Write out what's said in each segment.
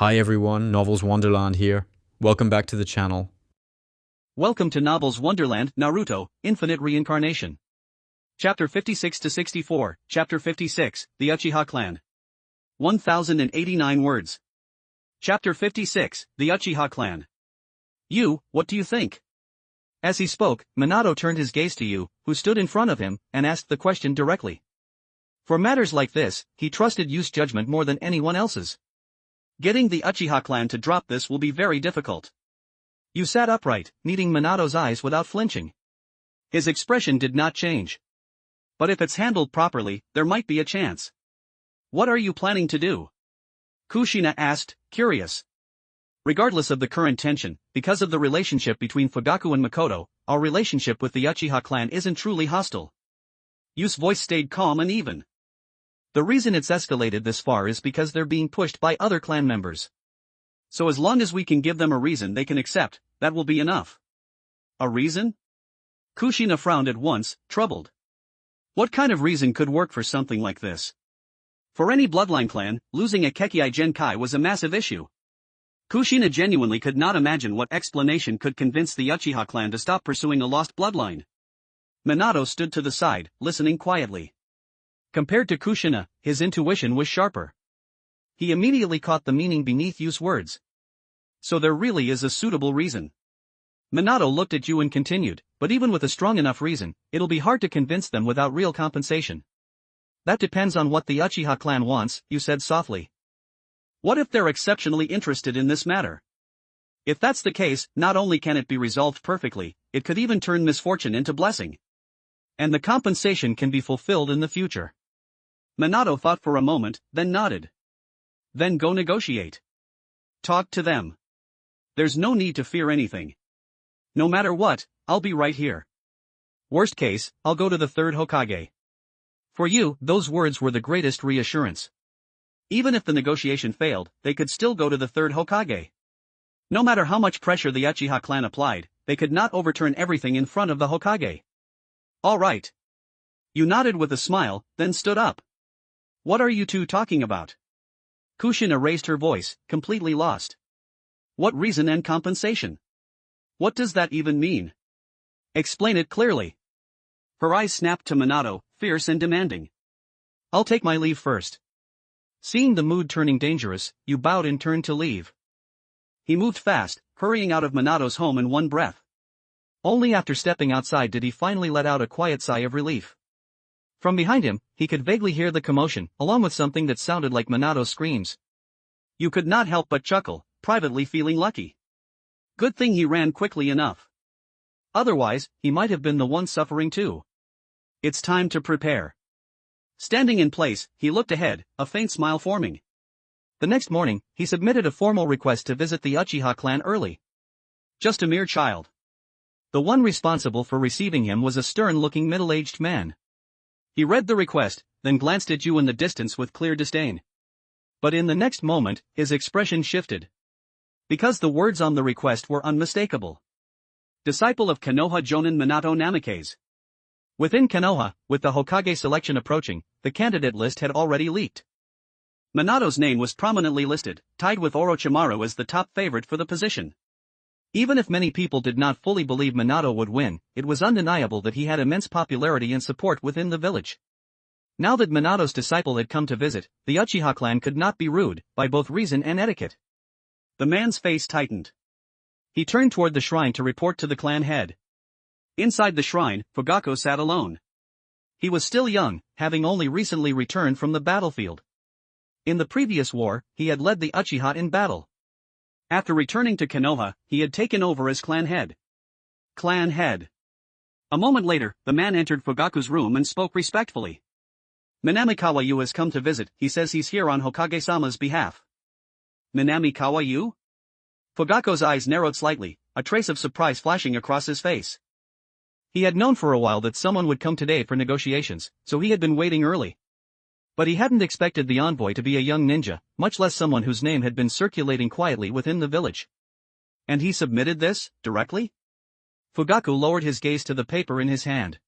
Hi everyone, Novels Wonderland here. Welcome back to the channel. Welcome to Novels Wonderland, Naruto, Infinite Reincarnation. Chapter 56 to 64, Chapter 56, The Uchiha Clan. 1089 words. Chapter 56, The Uchiha Clan. You, what do you think? As he spoke, Minato turned his gaze to Yu, who stood in front of him, and asked the question directly. For matters like this, he trusted Yu's judgment more than anyone else's. Getting the Uchiha clan to drop this will be very difficult. Yu sat upright, meeting Minato's eyes without flinching. His expression did not change. But if it's handled properly, there might be a chance. What are you planning to do? Kushina asked, curious. Regardless of the current tension, because of the relationship between Fugaku and Makoto, our relationship with the Uchiha clan isn't truly hostile. Yu's voice stayed calm and even. The reason it's escalated this far is because they're being pushed by other clan members. So as long as we can give them a reason they can accept, that will be enough. A reason? Kushina frowned at once, troubled. What kind of reason could work for something like this? For any bloodline clan, losing a Kekkei Genkai was a massive issue. Kushina genuinely could not imagine what explanation could convince the Uchiha clan to stop pursuing a lost bloodline. Minato stood to the side, listening quietly. Compared to Kushina, his intuition was sharper. He immediately caught the meaning beneath Yu's words. So there really is a suitable reason. Minato looked at Yu and continued, but even with a strong enough reason, it'll be hard to convince them without real compensation. That depends on what the Uchiha clan wants, Yu said softly. What if they're exceptionally interested in this matter? If that's the case, not only can it be resolved perfectly, it could even turn misfortune into blessing. And the compensation can be fulfilled in the future. Minato thought for a moment, then nodded. Then go negotiate. Talk to them. There's no need to fear anything. No matter what, I'll be right here. Worst case, I'll go to the third Hokage. For you, those words were the greatest reassurance. Even if the negotiation failed, they could still go to the third Hokage. No matter how much pressure the Uchiha clan applied, they could not overturn everything in front of the Hokage. All right. You nodded with a smile, then stood up. What are you two talking about? Kushina raised her voice, completely lost. What reason and compensation? What does that even mean? Explain it clearly. Her eyes snapped to Minato, fierce and demanding. I'll take my leave first. Seeing the mood turning dangerous, Yu bowed and turned to leave. He moved fast, hurrying out of Minato's home in one breath. Only after stepping outside did he finally let out a quiet sigh of relief. From behind him, he could vaguely hear the commotion, along with something that sounded like Minato's screams. Yu could not help but chuckle, privately feeling lucky. Good thing he ran quickly enough. Otherwise, he might have been the one suffering too. It's time to prepare. Standing in place, he looked ahead, a faint smile forming. The next morning, he submitted a formal request to visit the Uchiha clan early. Just a mere child. The one responsible for receiving him was a stern-looking middle-aged man. He read the request, then glanced at Yu in the distance with clear disdain. But in the next moment, his expression shifted. Because the words on the request were unmistakable. Disciple of Konoha Jonin Minato Namikaze. Within Konoha, with the Hokage selection approaching, the candidate list had already leaked. Minato's name was prominently listed, tied with Orochimaru as the top favorite for the position. Even if many people did not fully believe Minato would win, it was undeniable that he had immense popularity and support within the village. Now that Minato's disciple had come to visit, the Uchiha clan could not be rude, by both reason and etiquette. The man's face tightened. He turned toward the shrine to report to the clan head. Inside the shrine, Fugaku sat alone. He was still young, having only recently returned from the battlefield. In the previous war, he had led the Uchiha in battle. After returning to Konoha, he had taken over as clan head. Clan head. A moment later, the man entered Fugaku's room and spoke respectfully. Minamikawa Yu has come to visit, he says he's here on Hokage-sama's behalf. Minamikawa Yu? Fugaku's eyes narrowed slightly, a trace of surprise flashing across his face. He had known for a while that someone would come today for negotiations, so he had been waiting early. But he hadn't expected the envoy to be a young ninja, much less someone whose name had been circulating quietly within the village. And he submitted this, directly? Fugaku lowered his gaze to the paper in his hand.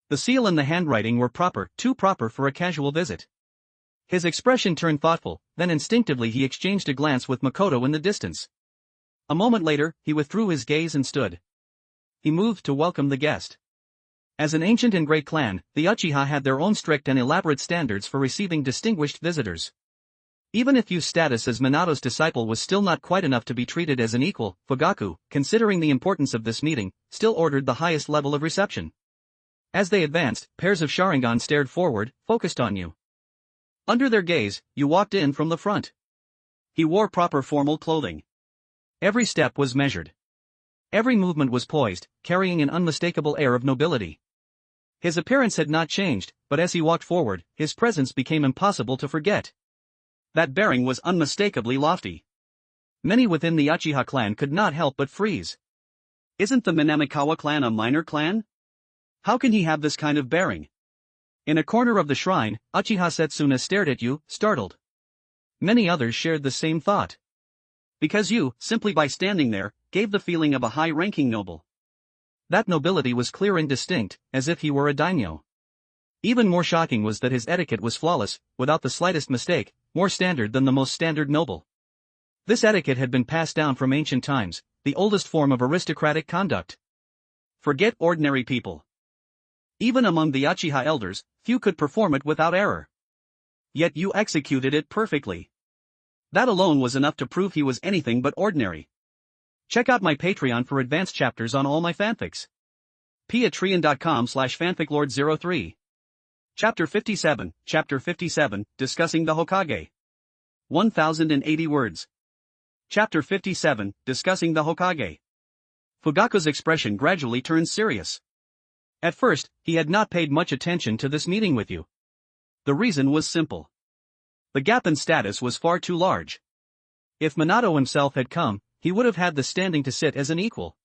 The seal and the handwriting were proper, too proper for a casual visit. His expression turned thoughtful, then instinctively he exchanged a glance with Makoto in the distance. A moment later, he withdrew his gaze and stood. He moved to welcome the guest. As an ancient and great clan, the Uchiha had their own strict and elaborate standards for receiving distinguished visitors. Even if Yu's status as Minato's disciple was still not quite enough to be treated as an equal, Fugaku, considering the importance of this meeting, still ordered the highest level of reception. As they advanced, pairs of Sharingan stared forward, focused on Yu. Under their gaze, Yu walked in from the front. He wore proper formal clothing. Every step was measured. Every movement was poised, carrying an unmistakable air of nobility. His appearance had not changed, but as he walked forward, his presence became impossible to forget. That bearing was unmistakably lofty. Many within the Uchiha clan could not help but freeze. Isn't the Minamikawa clan a minor clan? How can he have this kind of bearing? In a corner of the shrine, Uchiha Setsuna stared at Yu, startled. Many others shared the same thought. Because Yu, simply by standing there, gave the feeling of a high-ranking noble. That nobility was clear and distinct, as if he were a daimyo. Even more shocking was that his etiquette was flawless, without the slightest mistake, more standard than the most standard noble. This etiquette had been passed down from ancient times, the oldest form of aristocratic conduct. Forget ordinary people. Even among the Uchiha elders, few could perform it without error. Yet Yu executed it perfectly. That alone was enough to prove he was anything but ordinary. Check out my Patreon for advanced chapters on all my fanfics. patreon.com/fanficlord03. Chapter 57, Discussing the Hokage. 1080 words. Chapter 57, Discussing the Hokage. Fugaku's expression gradually turned serious. At first, he had not paid much attention to this meeting with you. The reason was simple. The gap in status was far too large. If Minato himself had come, he would have had the standing to sit as an equal.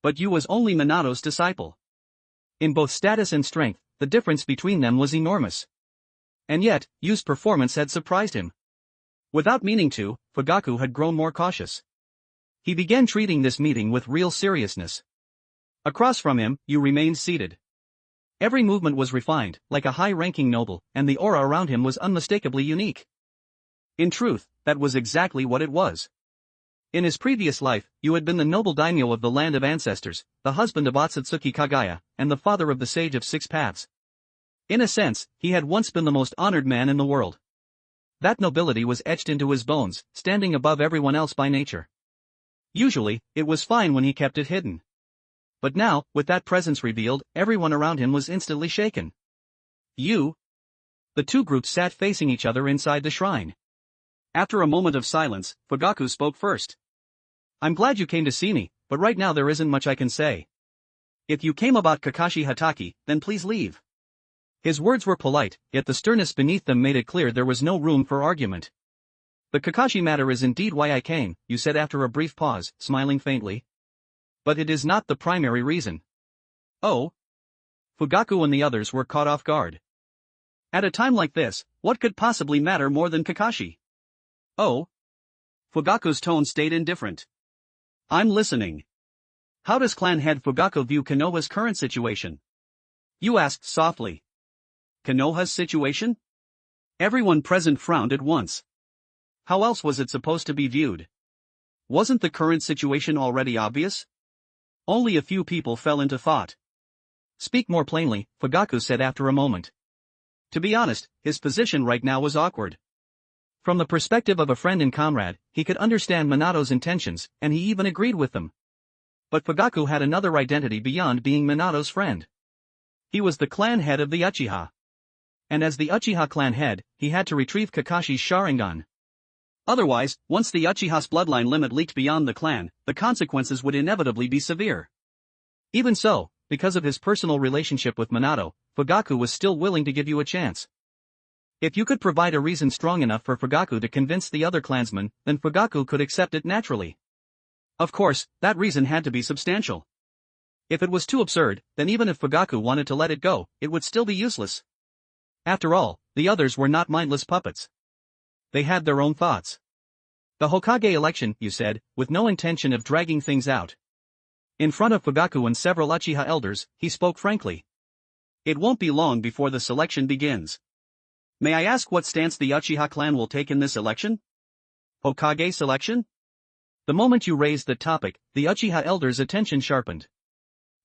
But Yu was only Minato's disciple. In both status and strength, the difference between them was enormous. And yet, Yu's performance had surprised him. Without meaning to, Fugaku had grown more cautious. He began treating this meeting with real seriousness. Across from him, Yu remained seated. Every movement was refined, like a high-ranking noble, and the aura around him was unmistakably unique. In truth, that was exactly what it was. In his previous life, Yu had been the noble daimyo of the land of ancestors, the husband of Otsutsuki Kagaya, and the father of the Sage of Six Paths. In a sense, he had once been the most honored man in the world. That nobility was etched into his bones, standing above everyone else by nature. Usually, it was fine when he kept it hidden. But now, with that presence revealed, everyone around him was instantly shaken. Yu? The two groups sat facing each other inside the shrine. After a moment of silence, Fugaku spoke first. I'm glad you came to see me, but right now there isn't much I can say. If you came about Kakashi Hatake, then please leave. His words were polite, yet the sternness beneath them made it clear there was no room for argument. The Kakashi matter is indeed why I came, you said after a brief pause, smiling faintly. But it is not the primary reason. Oh? Fugaku and the others were caught off guard. At a time like this, what could possibly matter more than Kakashi? Oh? Fugaku's tone stayed indifferent. I'm listening. How does clan head Fugaku view Konoha's current situation? You asked softly. Konoha's situation? Everyone present frowned at once. How else was it supposed to be viewed? Wasn't the current situation already obvious? Only a few people fell into thought. Speak more plainly, Fugaku said after a moment. To be honest, his position right now was awkward. From the perspective of a friend and comrade, he could understand Minato's intentions, and he even agreed with them. But Fugaku had another identity beyond being Minato's friend. He was the clan head of the Uchiha. And as the Uchiha clan head, he had to retrieve Kakashi's Sharingan. Otherwise, once the Uchiha's bloodline limit leaked beyond the clan, the consequences would inevitably be severe. Even so, because of his personal relationship with Minato, Fugaku was still willing to give you a chance. If you could provide a reason strong enough for Fugaku to convince the other clansmen, then Fugaku could accept it naturally. Of course, that reason had to be substantial. If it was too absurd, then even if Fugaku wanted to let it go, it would still be useless. After all, the others were not mindless puppets. They had their own thoughts. The Hokage election, you said, with no intention of dragging things out. In front of Fugaku and several Uchiha elders, he spoke frankly. It won't be long before the selection begins. May I ask what stance the Uchiha clan will take in this election? Hokage selection? The moment you raised the topic, the Uchiha elders' attention sharpened.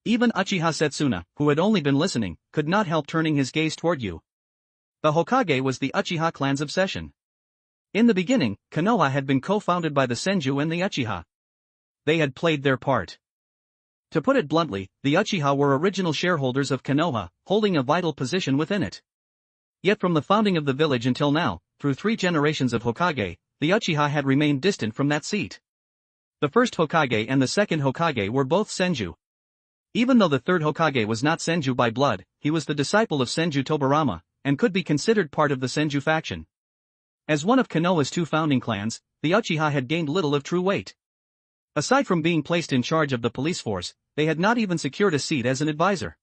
Even Uchiha Setsuna, who had only been listening, could not help turning his gaze toward you. The Hokage was the Uchiha clan's obsession. In the beginning, Konoha had been co-founded by the Senju and the Uchiha. They had played their part. To put it bluntly, the Uchiha were original shareholders of Konoha, holding a vital position within it. Yet from the founding of the village until now, through 3 generations of Hokage, the Uchiha had remained distant from that seat. The first Hokage and the second Hokage were both Senju. Even though the third Hokage was not Senju by blood, he was the disciple of Senju Tobirama, and could be considered part of the Senju faction. As one of Konoha's 2 founding clans, the Uchiha had gained little of true weight. Aside from being placed in charge of the police force, they had not even secured a seat as an advisor.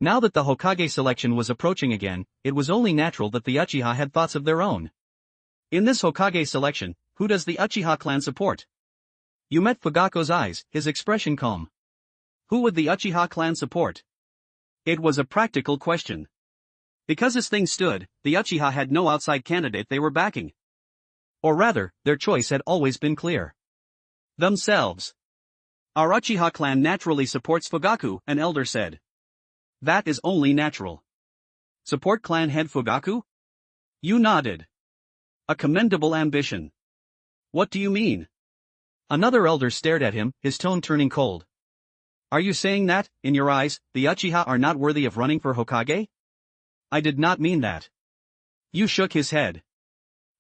Now that the Hokage selection was approaching again, it was only natural that the Uchiha had thoughts of their own. In this Hokage selection, who does the Uchiha clan support? You met Fugaku's eyes, his expression calm. Who would the Uchiha clan support? It was a practical question. Because as things stood, the Uchiha had no outside candidate they were backing. Or rather, their choice had always been clear. Themselves. Our Uchiha clan naturally supports Fugaku, an elder said. That is only natural. Support clan head Fugaku? You nodded. A commendable ambition. What do you mean? Another elder stared at him, his tone turning cold. Are you saying that, in your eyes, the Uchiha are not worthy of running for Hokage? I did not mean that. You shook his head.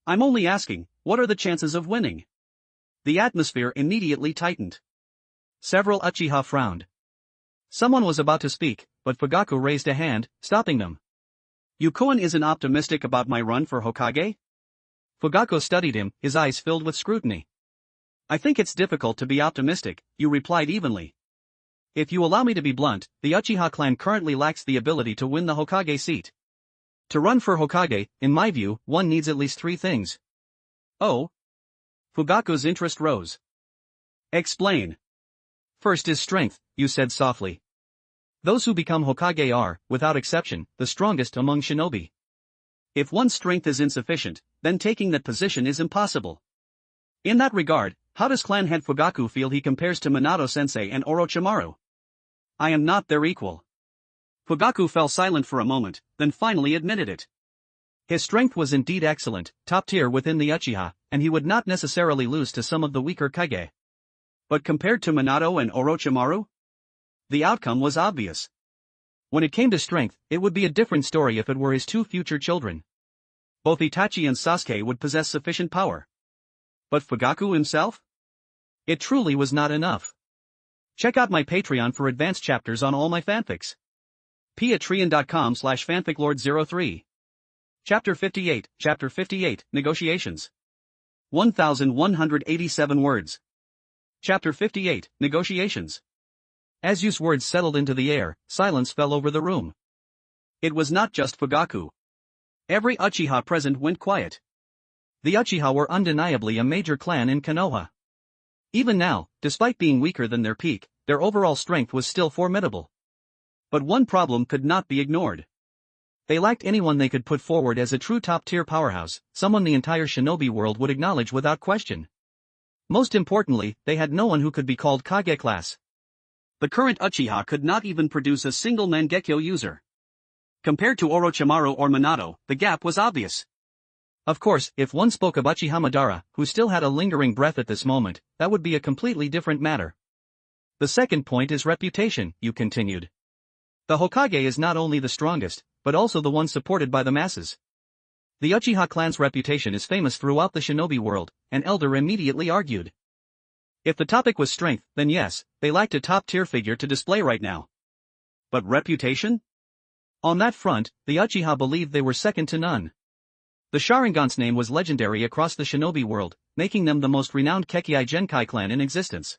I'm only asking, what are the chances of winning? The atmosphere immediately tightened. Several Uchiha frowned. Someone was about to speak, but Fugaku raised a hand, stopping them. Yukoan isn't optimistic about my run for Hokage? Fugaku studied him, his eyes filled with scrutiny. I think it's difficult to be optimistic, you replied evenly. If you allow me to be blunt, the Uchiha clan currently lacks the ability to win the Hokage seat. To run for Hokage, in my view, one needs at least 3 things. Oh? Fugaku's interest rose. Explain. First is strength, you said softly. Those who become Hokage are, without exception, the strongest among shinobi. If one's strength is insufficient, then taking that position is impossible. In that regard, how does clan head Fugaku feel he compares to Minato-sensei and Orochimaru? I am not their equal. Fugaku fell silent for a moment, then finally admitted it. His strength was indeed excellent, top tier within the Uchiha, and he would not necessarily lose to some of the weaker Kage. But compared to Minato and Orochimaru? The outcome was obvious. When it came to strength, it would be a different story if it were his 2 future children. Both Itachi and Sasuke would possess sufficient power. But Fugaku himself? It truly was not enough. Check out my Patreon for advanced chapters on all my fanfics. patreon.com/fanficlord03. Chapter 58, Negotiations. 1187 words. Chapter 58, Negotiations. As Yu's words settled into the air, silence fell over the room. It was not just Fugaku. Every Uchiha present went quiet. The Uchiha were undeniably a major clan in Konoha. Even now, despite being weaker than their peak, their overall strength was still formidable. But one problem could not be ignored. They lacked anyone they could put forward as a true top-tier powerhouse, someone the entire shinobi world would acknowledge without question. Most importantly, they had no one who could be called Kage class. The current Uchiha could not even produce a single Mangekyo user. Compared to Orochimaru or Minato, the gap was obvious. Of course, if one spoke of Uchiha Madara, who still had a lingering breath at this moment, that would be a completely different matter. The second point is reputation, you continued. The Hokage is not only the strongest, but also the one supported by the masses. The Uchiha clan's reputation is famous throughout the shinobi world, an elder immediately argued. If the topic was strength, then yes, they lacked a top-tier figure to display right now. But reputation? On that front, the Uchiha believed they were second to none. The Sharingan's name was legendary across the shinobi world, making them the most renowned Kekkei Genkai clan in existence.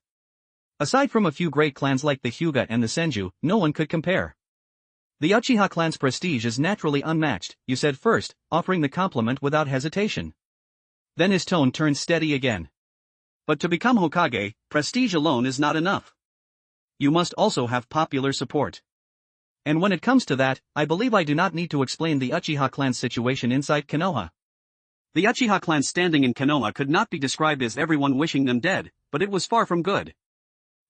Aside from a few great clans like the Hyuga and the Senju, no one could compare. The Uchiha clan's prestige is naturally unmatched, you said first, offering the compliment without hesitation. Then his tone turned steady again. But to become Hokage, prestige alone is not enough. You must also have popular support. And when it comes to that, I believe I do not need to explain the Uchiha clan's situation inside Konoha. The Uchiha clan's standing in Konoha could not be described as everyone wishing them dead, but it was far from good.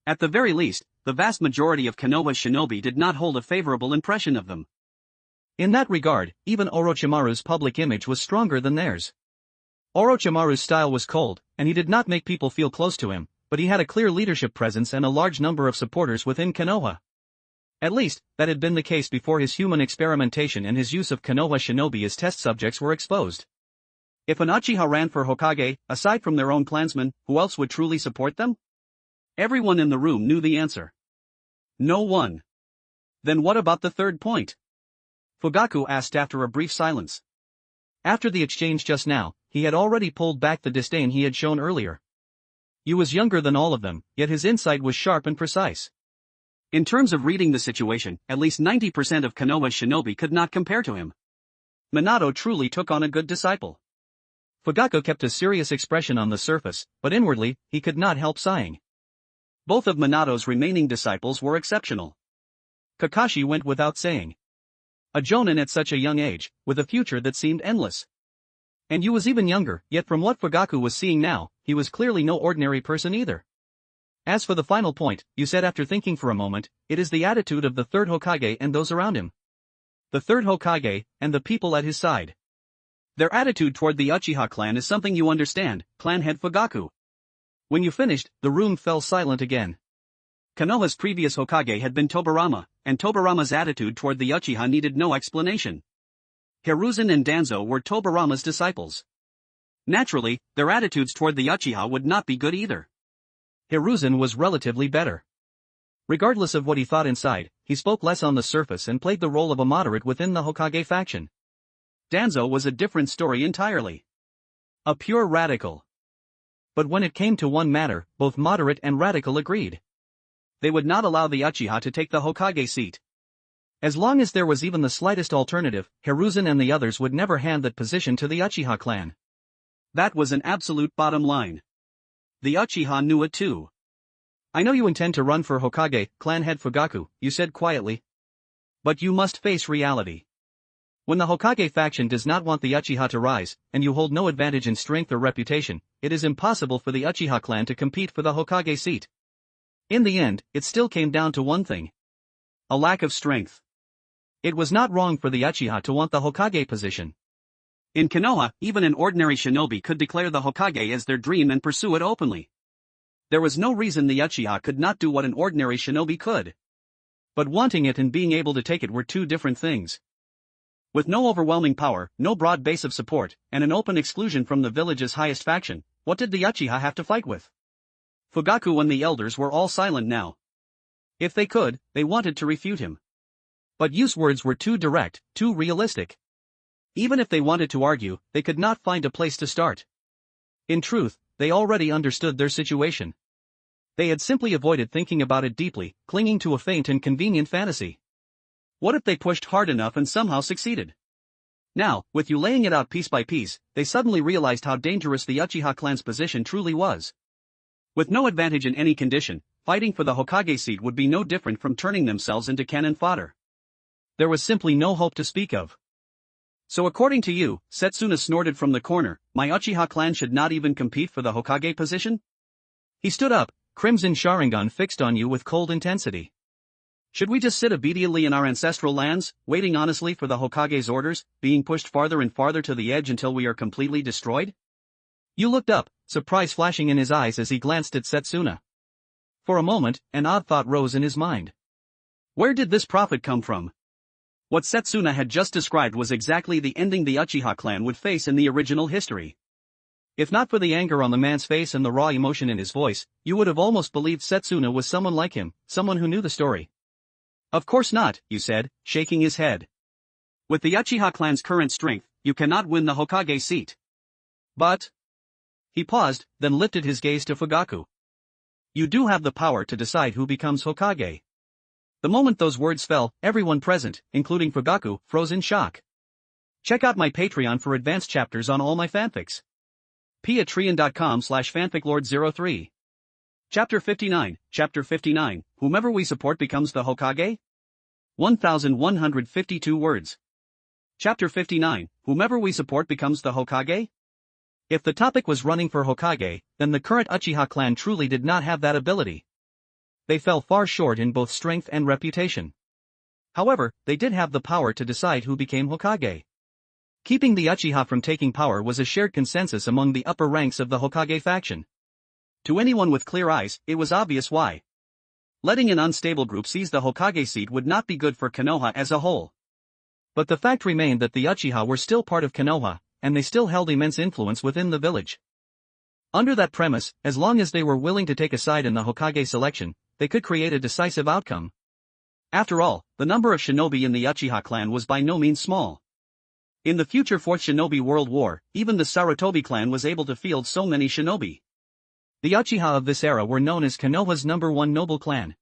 At the very least, the vast majority of Konoha's shinobi did not hold a favorable impression of them. In that regard, even Orochimaru's public image was stronger than theirs. Orochimaru's style was cold, and he did not make people feel close to him, but he had a clear leadership presence and a large number of supporters within Konoha. At least, that had been the case before his human experimentation and his use of Konoha shinobi as test subjects were exposed. If an Uchiha ran for Hokage, aside from their own clansmen, who else would truly support them? Everyone in the room knew the answer. No one. Then what about the third point? Fugaku asked after a brief silence. After the exchange just now, he had already pulled back the disdain he had shown earlier. He was younger than all of them, yet his insight was sharp and precise. In terms of reading the situation, at least 90% of Konoha's shinobi could not compare to him. Minato truly took on a good disciple. Fugaku kept a serious expression on the surface, but inwardly, he could not help sighing. Both of Minato's remaining disciples were exceptional. Kakashi went without saying. A jonin at such a young age, with a future that seemed endless. And Yu was even younger, yet from what Fugaku was seeing now, he was clearly no ordinary person either. As for the final point, you said after thinking for a moment, it is the attitude of the third Hokage and those around him. The third Hokage, and the people at his side. Their attitude toward the Uchiha clan is something you understand, clan head Fugaku. When you finished, the room fell silent again. Konoha's previous Hokage had been Tobirama, and Tobirama's attitude toward the Uchiha needed no explanation. Hiruzen and Danzo were Tobirama's disciples. Naturally, their attitudes toward the Uchiha would not be good either. Hiruzen was relatively better. Regardless of what he thought inside, he spoke less on the surface and played the role of a moderate within the Hokage faction. Danzo was a different story entirely. A pure radical. But when it came to one matter, both moderate and radical agreed. They would not allow the Uchiha to take the Hokage seat. As long as there was even the slightest alternative, Hiruzen and the others would never hand that position to the Uchiha clan. That was an absolute bottom line. The Uchiha knew it too. I know you intend to run for Hokage, clan head Fugaku, you said quietly. But you must face reality. When the Hokage faction does not want the Uchiha to rise, and you hold no advantage in strength or reputation, it is impossible for the Uchiha clan to compete for the Hokage seat. In the end, it still came down to one thing. A lack of strength. It was not wrong for the Uchiha to want the Hokage position. In Konoha, even an ordinary shinobi could declare the Hokage as their dream and pursue it openly. There was no reason the Uchiha could not do what an ordinary shinobi could. But wanting it and being able to take it were two different things. With no overwhelming power, no broad base of support, and an open exclusion from the village's highest faction, what did the Uchiha have to fight with? Fugaku and the elders were all silent now. If they could, they wanted to refute him. But Yu's words were too direct, too realistic. Even if they wanted to argue, they could not find a place to start. In truth, they already understood their situation. They had simply avoided thinking about it deeply, clinging to a faint and convenient fantasy. What if they pushed hard enough and somehow succeeded? Now, with Yu laying it out piece by piece, they suddenly realized how dangerous the Uchiha clan's position truly was. With no advantage in any condition, fighting for the Hokage seat would be no different from turning themselves into cannon fodder. There was simply no hope to speak of. So according to you, Setsuna snorted from the corner, my Uchiha clan should not even compete for the Hokage position? He stood up, crimson Sharingan fixed on Yu with cold intensity. Should we just sit obediently in our ancestral lands, waiting honestly for the Hokage's orders, being pushed farther and farther to the edge until we are completely destroyed? Yu looked up, surprise flashing in his eyes as he glanced at Setsuna. For a moment, an odd thought rose in his mind. Where did this prophet come from? What Setsuna had just described was exactly the ending the Uchiha clan would face in the original history. If not for the anger on the man's face and the raw emotion in his voice, you would have almost believed Setsuna was someone like him, someone who knew the story. Of course not, Yu said, shaking his head. With the Uchiha clan's current strength, you cannot win the Hokage seat. But... He paused, then lifted his gaze to Fugaku. You do have the power to decide who becomes Hokage. The moment those words fell, everyone present, including Fugaku, froze in shock. Check out my Patreon for advanced chapters on all my fanfics. patreon.com/fanficlord03. Chapter 59, Whomever we support becomes the Hokage? 1152 words. Chapter 59, Whomever we support becomes the Hokage? If the topic was running for Hokage, then the current Uchiha clan truly did not have that ability. They fell far short in both strength and reputation. However, they did have the power to decide who became Hokage. Keeping the Uchiha from taking power was a shared consensus among the upper ranks of the Hokage faction. To anyone with clear eyes, it was obvious why. Letting an unstable group seize the Hokage seat would not be good for Konoha as a whole. But the fact remained that the Uchiha were still part of Konoha, and they still held immense influence within the village. Under that premise, as long as they were willing to take a side in the Hokage selection, they could create a decisive outcome. After all, the number of shinobi in the Uchiha clan was by no means small. In the future Fourth Shinobi World War, even the Sarutobi clan was able to field so many shinobi. The Uchiha of this era were known as Konoha's #1 noble clan.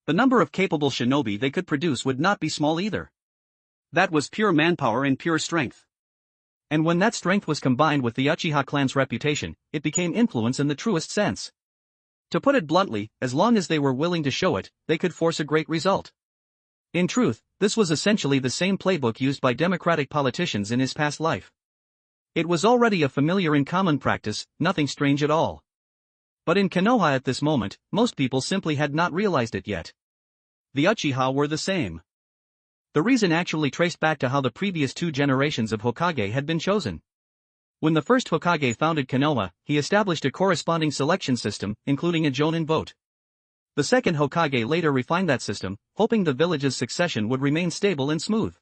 The number of capable shinobi they could produce would not be small either. That was pure manpower and pure strength. And when that strength was combined with the Uchiha clan's reputation, it became influence in the truest sense. To put it bluntly, as long as they were willing to show it, they could force a great result. In truth, this was essentially the same playbook used by democratic politicians in his past life. It was already a familiar and common practice, nothing strange at all. But in Konoha at this moment, most people simply had not realized it yet. The Uchiha were the same. The reason actually traced back to how the previous two generations of Hokage had been chosen. When the first Hokage founded Konoha, he established a corresponding selection system, including a Jonin vote. The second Hokage later refined that system, hoping the village's succession would remain stable and smooth.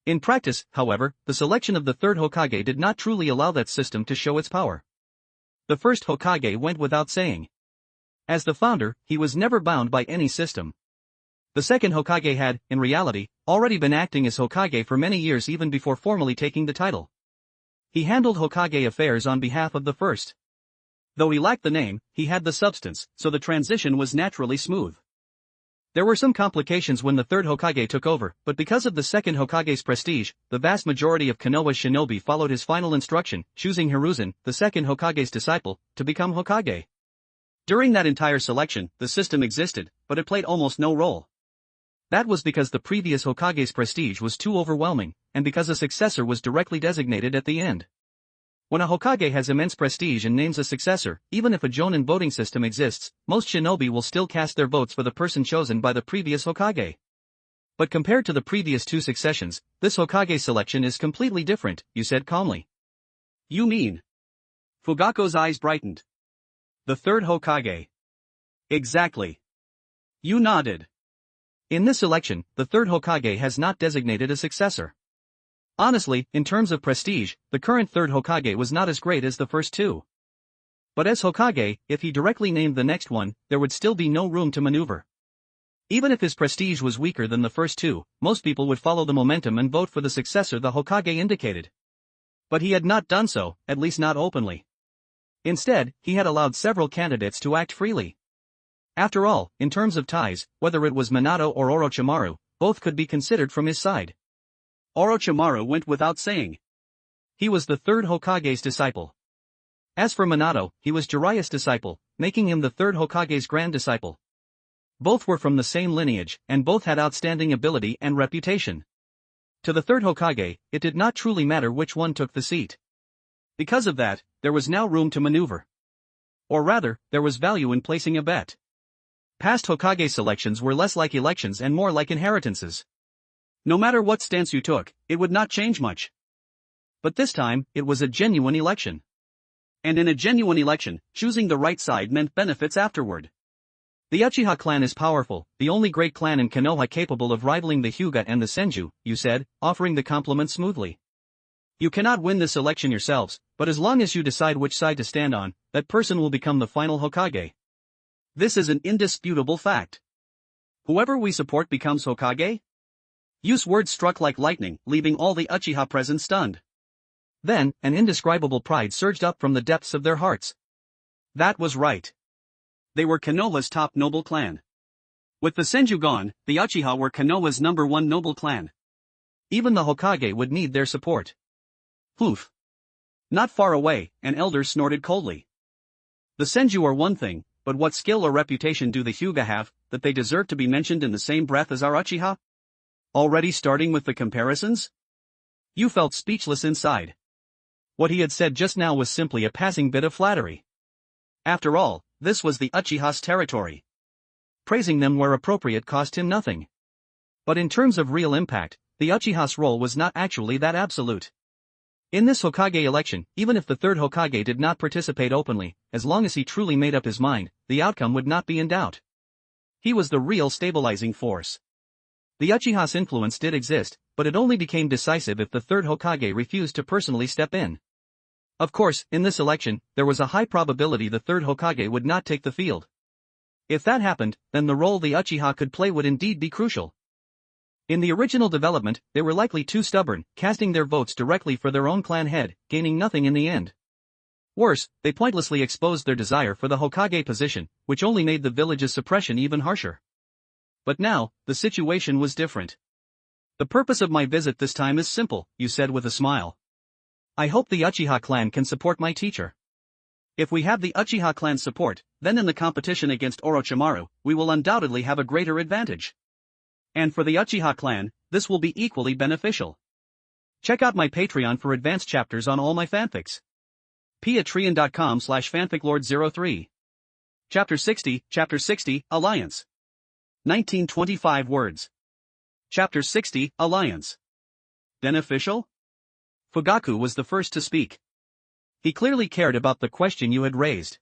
In practice, however, the selection of the third Hokage did not truly allow that system to show its power. The first Hokage went without saying. As the founder, he was never bound by any system. The second Hokage had, in reality, already been acting as Hokage for many years even before formally taking the title. He handled Hokage affairs on behalf of the first. Though he lacked the name, he had the substance, so the transition was naturally smooth. There were some complications when the third Hokage took over, but because of the second Hokage's prestige, the vast majority of Konoha's shinobi followed his final instruction, choosing Hiruzen, the second Hokage's disciple, to become Hokage. During that entire selection, the system existed, but it played almost no role. That was because the previous Hokage's prestige was too overwhelming, and because a successor was directly designated at the end. When a Hokage has immense prestige and names a successor, even if a Jonin voting system exists, most shinobi will still cast their votes for the person chosen by the previous Hokage. But compared to the previous two successions, this Hokage selection is completely different, you said calmly. You mean? Fugako's eyes brightened. The third Hokage. Exactly. You nodded. In this election, the third Hokage has not designated a successor. Honestly, in terms of prestige, the current third Hokage was not as great as the first two. But as Hokage, if he directly named the next one, there would still be no room to maneuver. Even if his prestige was weaker than the first two, most people would follow the momentum and vote for the successor the Hokage indicated. But he had not done so, at least not openly. Instead, he had allowed several candidates to act freely. After all, in terms of ties, whether it was Minato or Orochimaru, both could be considered from his side. Orochimaru went without saying. He was the third Hokage's disciple. As for Minato, he was Jiraiya's disciple, making him the third Hokage's grand disciple. Both were from the same lineage, and both had outstanding ability and reputation. To the third Hokage, it did not truly matter which one took the seat. Because of that, there was now room to maneuver. Or rather, there was value in placing a bet. Past Hokage selections were less like elections and more like inheritances. No matter what stance you took, it would not change much. But this time, it was a genuine election. And in a genuine election, choosing the right side meant benefits afterward. The Uchiha clan is powerful, the only great clan in Konoha capable of rivaling the Hyuga and the Senju, you said, offering the compliment smoothly. You cannot win this election yourselves, but as long as you decide which side to stand on, that person will become the final Hokage. This is an indisputable fact. Whoever we support becomes Hokage? Yu's words struck like lightning, leaving all the Uchiha present stunned. Then, an indescribable pride surged up from the depths of their hearts. That was right. They were Konoha's top noble clan. With the Senju gone, the Uchiha were Konoha's #1 noble clan. Even the Hokage would need their support. Poof. Not far away, an elder snorted coldly. The Senju are one thing, but what skill or reputation do the Hyuga have, that they deserve to be mentioned in the same breath as our Uchiha? Already starting with the comparisons? You felt speechless inside. What he had said just now was simply a passing bit of flattery. After all, this was the Uchiha's territory. Praising them where appropriate cost him nothing. But in terms of real impact, the Uchiha's role was not actually that absolute. In this Hokage election, even if the third Hokage did not participate openly, as long as he truly made up his mind, the outcome would not be in doubt. He was the real stabilizing force. The Uchiha's influence did exist, but it only became decisive if the third Hokage refused to personally step in. Of course, in this election, there was a high probability the third Hokage would not take the field. If that happened, then the role the Uchiha could play would indeed be crucial. In the original development, they were likely too stubborn, casting their votes directly for their own clan head, gaining nothing in the end. Worse, they pointlessly exposed their desire for the Hokage position, which only made the village's suppression even harsher. But now, the situation was different. The purpose of my visit this time is simple, you said with a smile. I hope the Uchiha clan can support my teacher. If we have the Uchiha clan's support, then in the competition against Orochimaru, we will undoubtedly have a greater advantage. And for the Uchiha clan, this will be equally beneficial. Check out my Patreon for advanced chapters on all my fanfics. patreon.com/fanficlord03. Chapter 60, Alliance. 1925 words. Chapter 60, Alliance. Beneficial? Fugaku was the first to speak. He clearly cared about the question you had raised.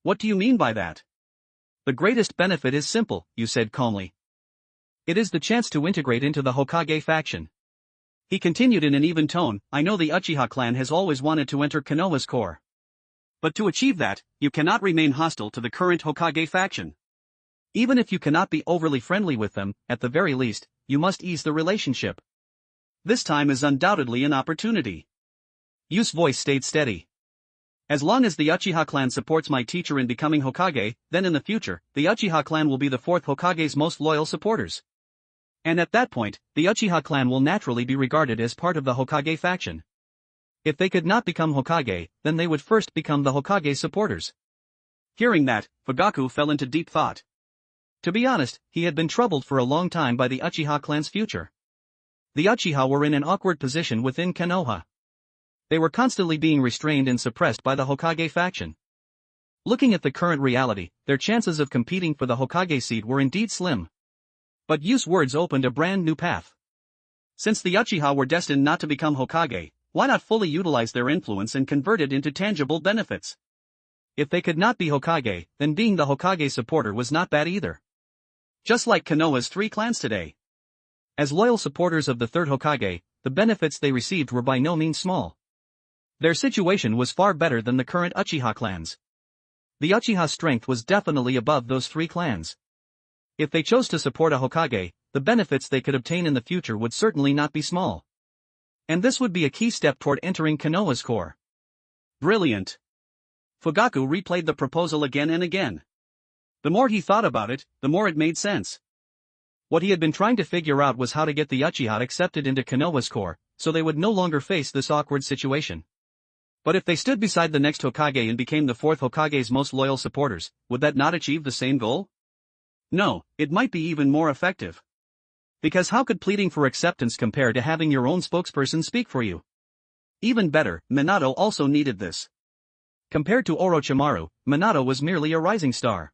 What do you mean by that? The greatest benefit is simple, you said calmly. It is the chance to integrate into the Hokage faction. He continued in an even tone, I know the Uchiha clan has always wanted to enter Konoha's core. But to achieve that, you cannot remain hostile to the current Hokage faction. Even if you cannot be overly friendly with them, at the very least, you must ease the relationship. This time is undoubtedly an opportunity. Yu's voice stayed steady. As long as the Uchiha clan supports my teacher in becoming Hokage, then in the future, the Uchiha clan will be the fourth Hokage's most loyal supporters. And at that point, the Uchiha clan will naturally be regarded as part of the Hokage faction. If they could not become Hokage, then they would first become the Hokage supporters. Hearing that, Fugaku fell into deep thought. To be honest, he had been troubled for a long time by the Uchiha clan's future. The Uchiha were in an awkward position within Konoha. They were constantly being restrained and suppressed by the Hokage faction. Looking at the current reality, their chances of competing for the Hokage seat were indeed slim. But Yu's words opened a brand new path. Since the Uchiha were destined not to become Hokage, why not fully utilize their influence and convert it into tangible benefits? If they could not be Hokage, then being the Hokage supporter was not bad either. Just like Konoha's three clans today. As loyal supporters of the third Hokage, the benefits they received were by no means small. Their situation was far better than the current Uchiha clans. The Uchiha's strength was definitely above those three clans. If they chose to support a Hokage, the benefits they could obtain in the future would certainly not be small. And this would be a key step toward entering Konoha's core. Brilliant. Fugaku replayed the proposal again and again. The more he thought about it, the more it made sense. What he had been trying to figure out was how to get the Uchiha accepted into Konoha's core, so they would no longer face this awkward situation. But if they stood beside the next Hokage and became the fourth Hokage's most loyal supporters, would that not achieve the same goal? No, it might be even more effective. Because how could pleading for acceptance compare to having your own spokesperson speak for you? Even better, Minato also needed this. Compared to Orochimaru, Minato was merely a rising star.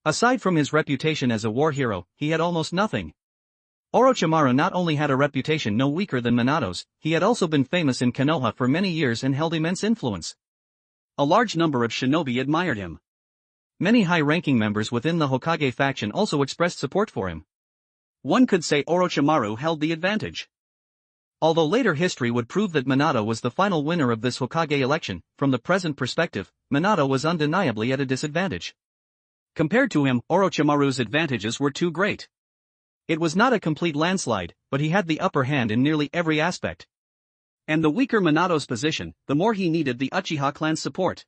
Aside from his reputation as a war hero, he had almost nothing. Orochimaru not only had a reputation no weaker than Minato's, he had also been famous in Konoha for many years and held immense influence. A large number of shinobi admired him. Many high-ranking members within the Hokage faction also expressed support for him. One could say Orochimaru held the advantage. Although later history would prove that Minato was the final winner of this Hokage election, from the present perspective, Minato was undeniably at a disadvantage. Compared to him, Orochimaru's advantages were too great. It was not a complete landslide, but he had the upper hand in nearly every aspect. And the weaker Minato's position, the more he needed the Uchiha clan's support.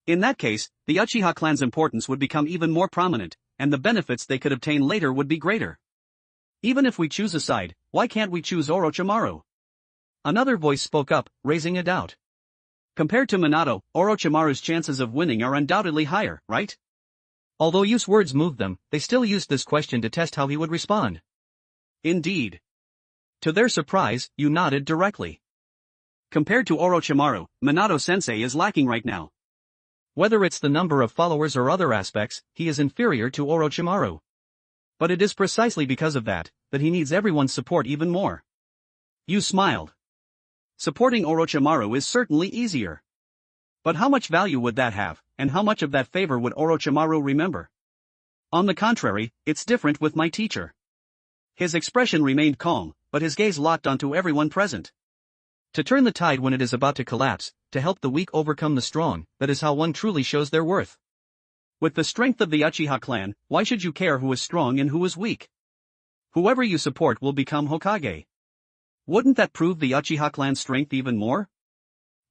In that case, the Uchiha clan's importance would become even more prominent, and the benefits they could obtain later would be greater. Even if we choose a side, why can't we choose Orochimaru? Another voice spoke up, raising a doubt. Compared to Minato, Orochimaru's chances of winning are undoubtedly higher, right? Although Yu's words moved them, they still used this question to test how he would respond. Indeed. To their surprise, you nodded directly. Compared to Orochimaru, Minato-sensei is lacking right now. Whether it's the number of followers or other aspects, he is inferior to Orochimaru. But it is precisely because of that he needs everyone's support even more. You smiled. Supporting Orochimaru is certainly easier. But how much value would that have, and how much of that favor would Orochimaru remember? On the contrary, it's different with my teacher. His expression remained calm, but his gaze locked onto everyone present. To turn the tide when it is about to collapse, to help the weak overcome the strong, that is how one truly shows their worth. With the strength of the Uchiha clan, why should you care who is strong and who is weak? Whoever you support will become Hokage. Wouldn't that prove the Uchiha clan's strength even more?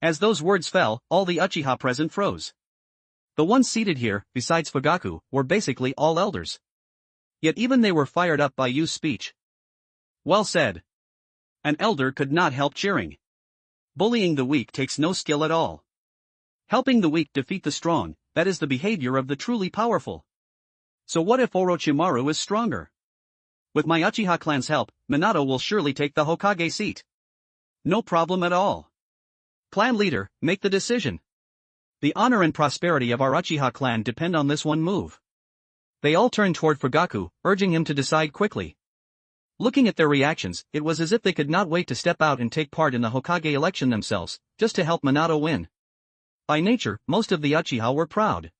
As those words fell, all the Uchiha present froze. The ones seated here, besides Fugaku, were basically all elders. Yet even they were fired up by Yu's speech. Well said. An elder could not help cheering. Bullying the weak takes no skill at all. Helping the weak defeat the strong, that is the behavior of the truly powerful. So what if Orochimaru is stronger? With my Uchiha clan's help, Minato will surely take the Hokage seat. No problem at all. Clan leader, make the decision. The honor and prosperity of our Uchiha clan depend on this one move. They all turned toward Fugaku, urging him to decide quickly. Looking at their reactions, it was as if they could not wait to step out and take part in the Hokage election themselves, just to help Minato win. By nature, most of the Uchiha were proud.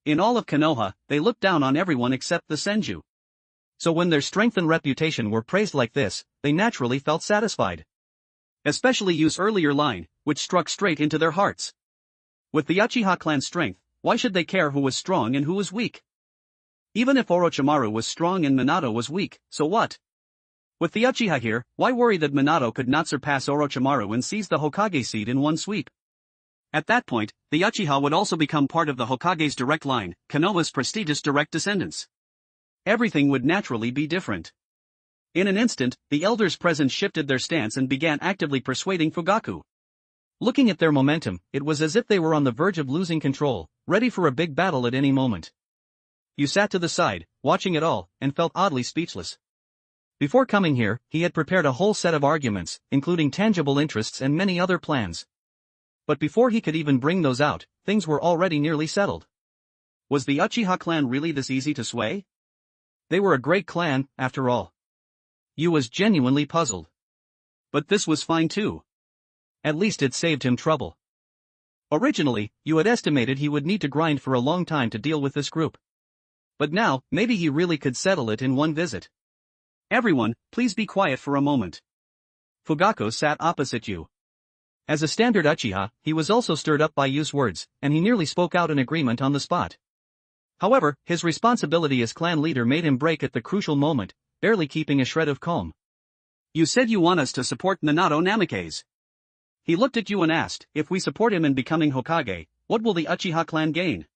In all of Konoha, they looked down on everyone except the Senju. So when their strength and reputation were praised like this, they naturally felt satisfied. Especially Yu's earlier line, which struck straight into their hearts. With the Uchiha clan's strength, why should they care who was strong and who was weak? Even if Orochimaru was strong and Minato was weak, so what? With the Uchiha here, why worry that Minato could not surpass Orochimaru and seize the Hokage seat in one sweep? At that point, the Uchiha would also become part of the Hokage's direct line, Konoha's prestigious direct descendants. Everything would naturally be different. In an instant, the elders present shifted their stance and began actively persuading Fugaku. Looking at their momentum, it was as if they were on the verge of losing control, ready for a big battle at any moment. You sat to the side, watching it all, and felt oddly speechless. Before coming here, he had prepared a whole set of arguments, including tangible interests and many other plans. But before he could even bring those out, things were already nearly settled. Was the Uchiha clan really this easy to sway? They were a great clan, after all. Yu was genuinely puzzled. But this was fine too. At least it saved him trouble. Originally, Yu had estimated he would need to grind for a long time to deal with this group. But now, maybe he really could settle it in one visit. Everyone, please be quiet for a moment. Fugaku sat opposite Yu. As a standard Uchiha, he was also stirred up by Yu's words, and he nearly spoke out in agreement on the spot. However, his responsibility as clan leader made him break at the crucial moment, barely keeping a shred of calm. You said you want us to support Minato Namikaze. He looked at Yu and asked, if we support him in becoming Hokage, what will the Uchiha clan gain?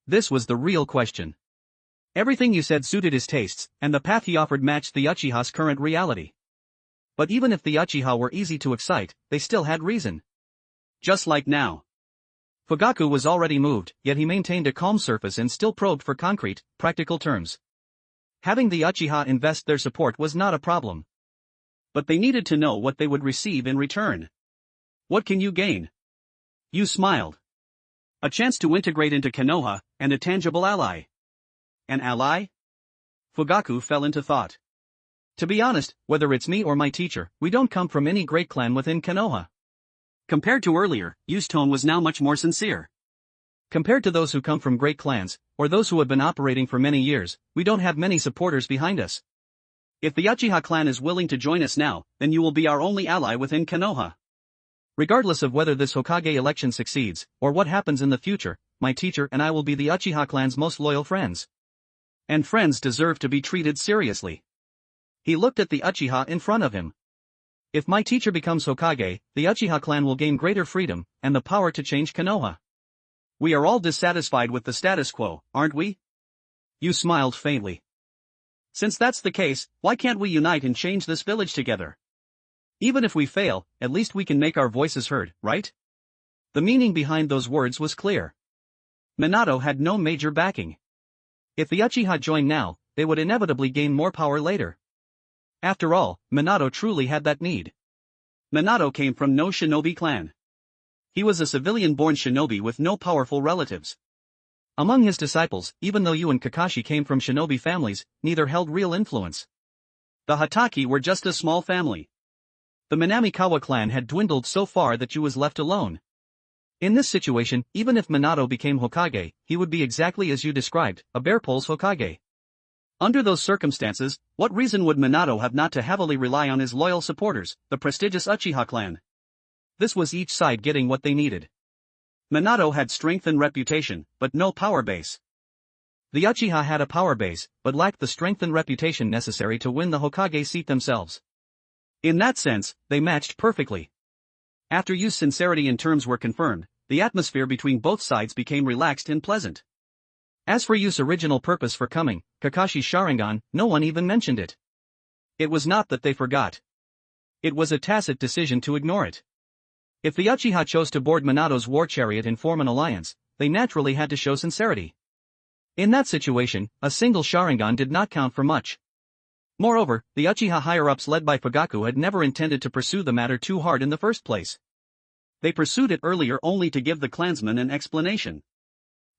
This was the real question. Everything you said suited his tastes, and the path he offered matched the Uchiha's current reality. But even if the Uchiha were easy to excite, they still had reason. Just like now. Fugaku was already moved, yet he maintained a calm surface and still probed for concrete, practical terms. Having the Uchiha invest their support was not a problem. But they needed to know what they would receive in return. What can you gain? Yu smiled. A chance to integrate into Konoha, and a tangible ally. An ally? Fugaku fell into thought. To be honest, whether it's me or my teacher, we don't come from any great clan within Konoha. Compared to earlier, Yu's tone was now much more sincere. Compared to those who come from great clans, or those who have been operating for many years, we don't have many supporters behind us. If the Uchiha clan is willing to join us now, then you will be our only ally within Konoha. Regardless of whether this Hokage election succeeds, or what happens in the future, my teacher and I will be the Uchiha clan's most loyal friends. And friends deserve to be treated seriously. He looked at the Uchiha in front of him. If my teacher becomes Hokage, the Uchiha clan will gain greater freedom, and the power to change Konoha. We are all dissatisfied with the status quo, aren't we? Yu smiled faintly. Since that's the case, why can't we unite and change this village together? Even if we fail, at least we can make our voices heard, right? The meaning behind those words was clear. Minato had no major backing. If the Uchiha joined now, they would inevitably gain more power later. After all, Minato truly had that need. Minato came from no shinobi clan. He was a civilian-born shinobi with no powerful relatives. Among his disciples, even though Yu and Kakashi came from shinobi families, neither held real influence. The Hatake were just a small family. The Minamikawa clan had dwindled so far that Yu was left alone. In this situation, even if Minato became Hokage, he would be exactly as you described, a bare-poles Hokage. Under those circumstances, what reason would Minato have not to heavily rely on his loyal supporters, the prestigious Uchiha clan? This was each side getting what they needed. Minato had strength and reputation, but no power base. The Uchiha had a power base, but lacked the strength and reputation necessary to win the Hokage seat themselves. In that sense, they matched perfectly. After Yu's sincerity and terms were confirmed, the atmosphere between both sides became relaxed and pleasant. As for Yu's original purpose for coming, Kakashi's Sharingan, no one even mentioned it. It was not that they forgot. It was a tacit decision to ignore it. If the Uchiha chose to board Minato's war chariot and form an alliance, they naturally had to show sincerity. In that situation, a single Sharingan did not count for much. Moreover, the Uchiha higher-ups led by Fugaku had never intended to pursue the matter too hard in the first place. They pursued it earlier only to give the clansmen an explanation.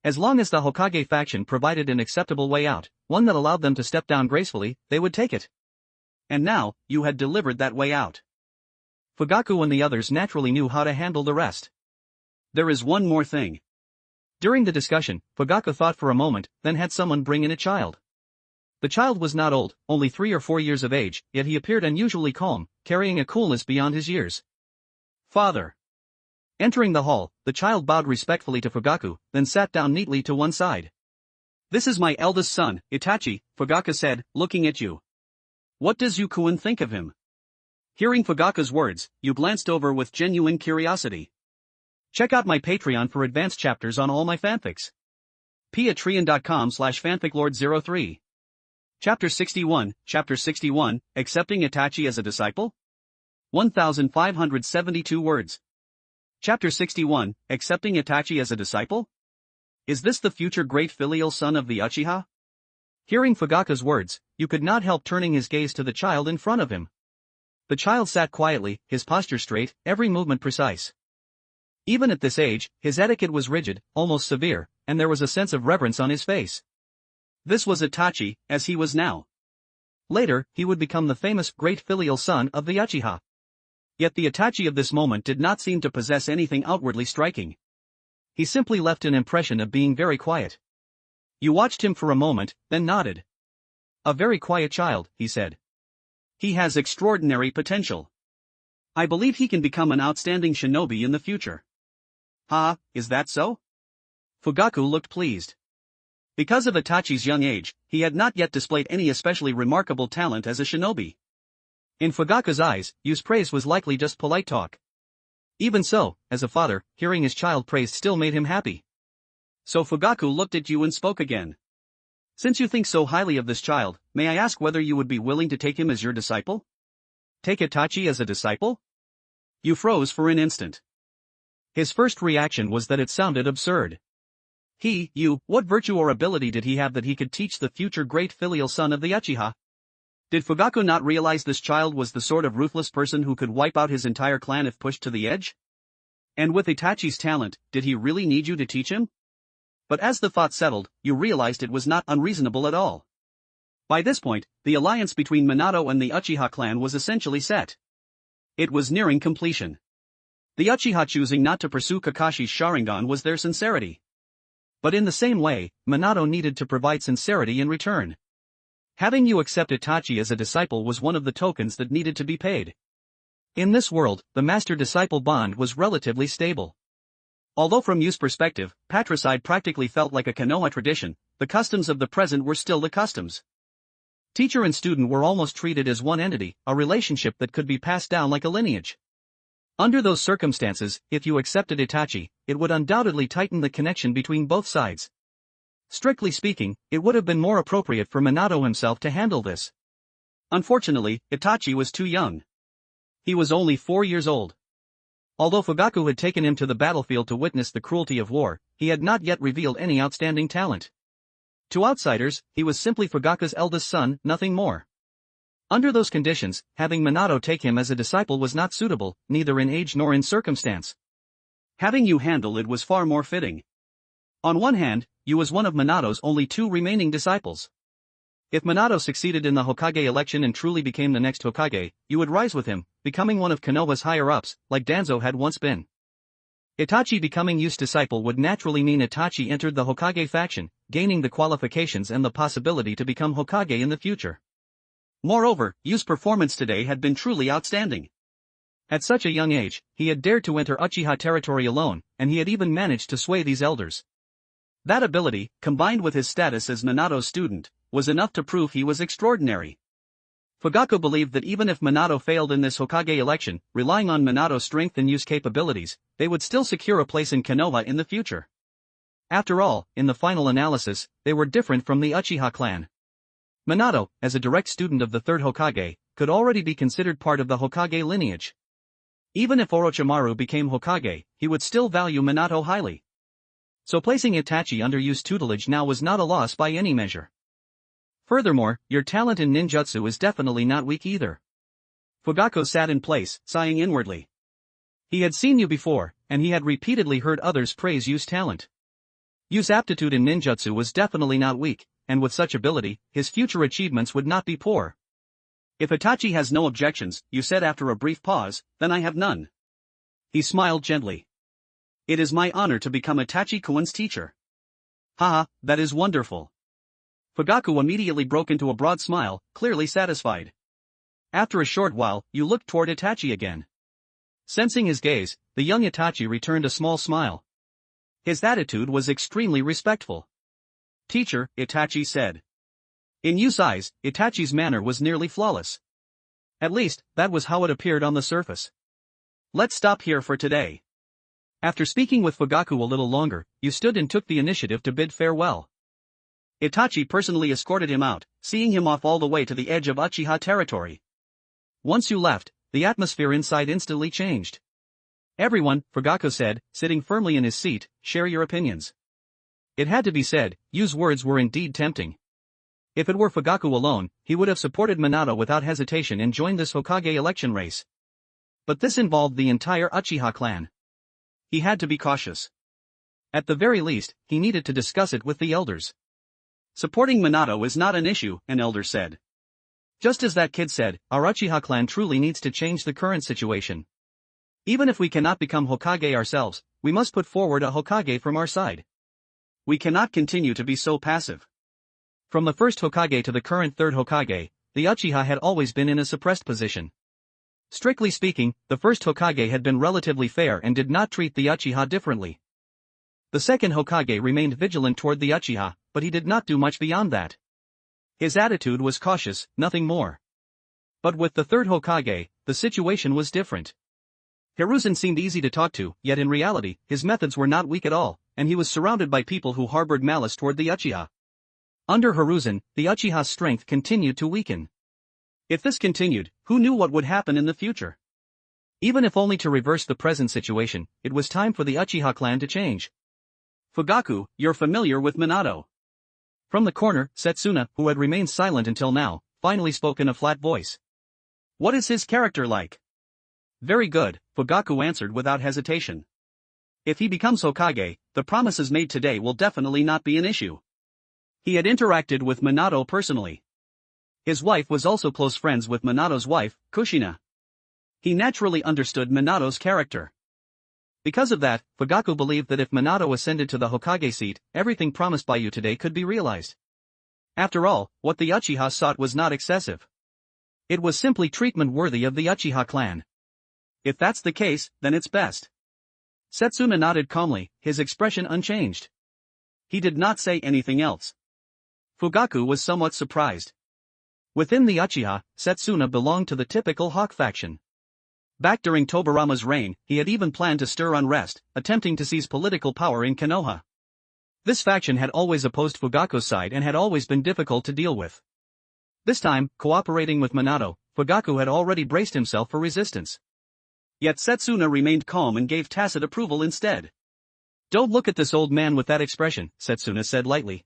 As long as the Hokage faction provided an acceptable way out, one that allowed them to step down gracefully, they would take it. And now, Yu had delivered that way out. Fugaku and the others naturally knew how to handle the rest. There is one more thing. During the discussion, Fugaku thought for a moment, then had someone bring in a child. The child was not old, only 3 or 4 years of age, yet he appeared unusually calm, carrying a coolness beyond his years. Father. Entering the hall, the child bowed respectfully to Fugaku, then sat down neatly to one side. This is my eldest son, Itachi, Fugaku said, looking at Yu. What does Yu-kun think of him? Hearing Fugaku's words, Yu glanced over with genuine curiosity. Check out my Patreon for advanced chapters on all my fanfics. patreon.com/fanficlord03. Chapter 61, Accepting Itachi as a Disciple? 1572 words. Chapter 61, Accepting Itachi as a Disciple? Is this the future great filial son of the Uchiha? Hearing Fugaku's words, Yu could not help turning his gaze to the child in front of him. The child sat quietly, his posture straight, every movement precise. Even at this age, his etiquette was rigid, almost severe, and there was a sense of reverence on his face. This was Itachi, as he was now. Later, he would become the famous great filial son of the Uchiha. Yet the Itachi of this moment did not seem to possess anything outwardly striking. He simply left an impression of being very quiet. You watched him for a moment, then nodded. A very quiet child, he said. He has extraordinary potential. I believe he can become an outstanding shinobi in the future. Ha, is that so? Fugaku looked pleased. Because of Itachi's young age, he had not yet displayed any especially remarkable talent as a shinobi. In Fugaku's eyes, Yu's praise was likely just polite talk. Even so, as a father, hearing his child praised still made him happy. So Fugaku looked at Yu and spoke again. Since you think so highly of this child, may I ask whether you would be willing to take him as your disciple? Take Itachi as a disciple? Yu froze for an instant. His first reaction was that it sounded absurd. Yu, what virtue or ability did he have that he could teach the future great filial son of the Uchiha? Did Fugaku not realize this child was the sort of ruthless person who could wipe out his entire clan if pushed to the edge? And with Itachi's talent, did he really need you to teach him? But as the thought settled, Yu realized it was not unreasonable at all. By this point, the alliance between Minato and the Uchiha clan was essentially set. It was nearing completion. The Uchiha choosing not to pursue Kakashi's Sharingan was their sincerity. But in the same way, Minato needed to provide sincerity in return. Having Yu accept Itachi as a disciple was one of the tokens that needed to be paid. In this world, the master-disciple bond was relatively stable. Although from Yu's perspective, patricide practically felt like a Konoha tradition, the customs of the present were still the customs. Teacher and student were almost treated as one entity, a relationship that could be passed down like a lineage. Under those circumstances, if you accepted Itachi, it would undoubtedly tighten the connection between both sides. Strictly speaking, it would have been more appropriate for Minato himself to handle this. Unfortunately, Itachi was too young. He was only 4 years old. Although Fugaku had taken him to the battlefield to witness the cruelty of war, he had not yet revealed any outstanding talent. To outsiders, he was simply Fugaku's eldest son, nothing more. Under those conditions, having Minato take him as a disciple was not suitable, neither in age nor in circumstance. Having you handle it was far more fitting. On one hand, you was one of Minato's only 2 remaining disciples. If Minato succeeded in the Hokage election and truly became the next Hokage, you would rise with him, becoming one of Konoha's higher-ups, like Danzo had once been. Itachi becoming Yu's disciple would naturally mean Itachi entered the Hokage faction, gaining the qualifications and the possibility to become Hokage in the future. Moreover, Yu's performance today had been truly outstanding. At such a young age, he had dared to enter Uchiha territory alone, and he had even managed to sway these elders. That ability, combined with his status as Minato's student, was enough to prove he was extraordinary. Fugaku believed that even if Minato failed in this Hokage election, relying on Minato's strength and Yu's capabilities, they would still secure a place in Konoha in the future. After all, in the final analysis, they were different from the Uchiha clan. Minato, as a direct student of the third Hokage, could already be considered part of the Hokage lineage. Even if Orochimaru became Hokage, he would still value Minato highly. So placing Itachi under Yu's tutelage now was not a loss by any measure. Furthermore, your talent in ninjutsu is definitely not weak either. Fugaku sat in place, sighing inwardly. He had seen Yu before, and he had repeatedly heard others praise Yu's talent. Yu's aptitude in ninjutsu was definitely not weak, and with such ability, his future achievements would not be poor. If Itachi has no objections, Yu said after a brief pause, then I have none. He smiled gently. It is my honor to become Itachi-kun's teacher. Haha, that is wonderful. Fugaku immediately broke into a broad smile, clearly satisfied. After a short while, Yu looked toward Itachi again. Sensing his gaze, the young Itachi returned a small smile. His attitude was extremely respectful. Teacher, Itachi said. In Yu's eyes, Itachi's manner was nearly flawless. At least, that was how it appeared on the surface. Let's stop here for today. After speaking with Fugaku a little longer, Yu stood and took the initiative to bid farewell. Itachi personally escorted him out, seeing him off all the way to the edge of Uchiha territory. Once Yu left, the atmosphere inside instantly changed. Everyone, Fugaku said, sitting firmly in his seat, share your opinions. It had to be said, Yu's words were indeed tempting. If it were Fugaku alone, he would have supported Minato without hesitation and joined this Hokage election race. But this involved the entire Uchiha clan. He had to be cautious. At the very least, he needed to discuss it with the elders. Supporting Minato is not an issue, an elder said. Just as that kid said, our Uchiha clan truly needs to change the current situation. Even if we cannot become Hokage ourselves, we must put forward a Hokage from our side. We cannot continue to be so passive. From the first Hokage to the current third Hokage, the Uchiha had always been in a suppressed position. Strictly speaking, the first Hokage had been relatively fair and did not treat the Uchiha differently. The second Hokage remained vigilant toward the Uchiha, but he did not do much beyond that. His attitude was cautious, nothing more. But with the third Hokage, the situation was different. Hiruzen seemed easy to talk to, yet in reality, his methods were not weak at all, and he was surrounded by people who harbored malice toward the Uchiha. Under Hiruzen, the Uchiha's strength continued to weaken. If this continued, who knew what would happen in the future? Even if only to reverse the present situation, it was time for the Uchiha clan to change. Fugaku, you're familiar with Minato. From the corner, Setsuna, who had remained silent until now, finally spoke in a flat voice. What is his character like? Very good, Fugaku answered without hesitation. If he becomes Hokage, the promises made today will definitely not be an issue. He had interacted with Minato personally. His wife was also close friends with Minato's wife, Kushina. He naturally understood Minato's character. Because of that, Fugaku believed that if Minato ascended to the Hokage seat, everything promised by Yu today could be realized. After all, what the Uchiha sought was not excessive. It was simply treatment worthy of the Uchiha clan. If that's the case, then it's best. Setsuna nodded calmly, his expression unchanged. He did not say anything else. Fugaku was somewhat surprised. Within the Uchiha, Setsuna belonged to the typical Hawk faction. Back during Tobirama's reign, he had even planned to stir unrest, attempting to seize political power in Konoha. This faction had always opposed Fugaku's side and had always been difficult to deal with. This time, cooperating with Minato, Fugaku had already braced himself for resistance. Yet Setsuna remained calm and gave tacit approval instead. Don't look at this old man with that expression, Setsuna said lightly.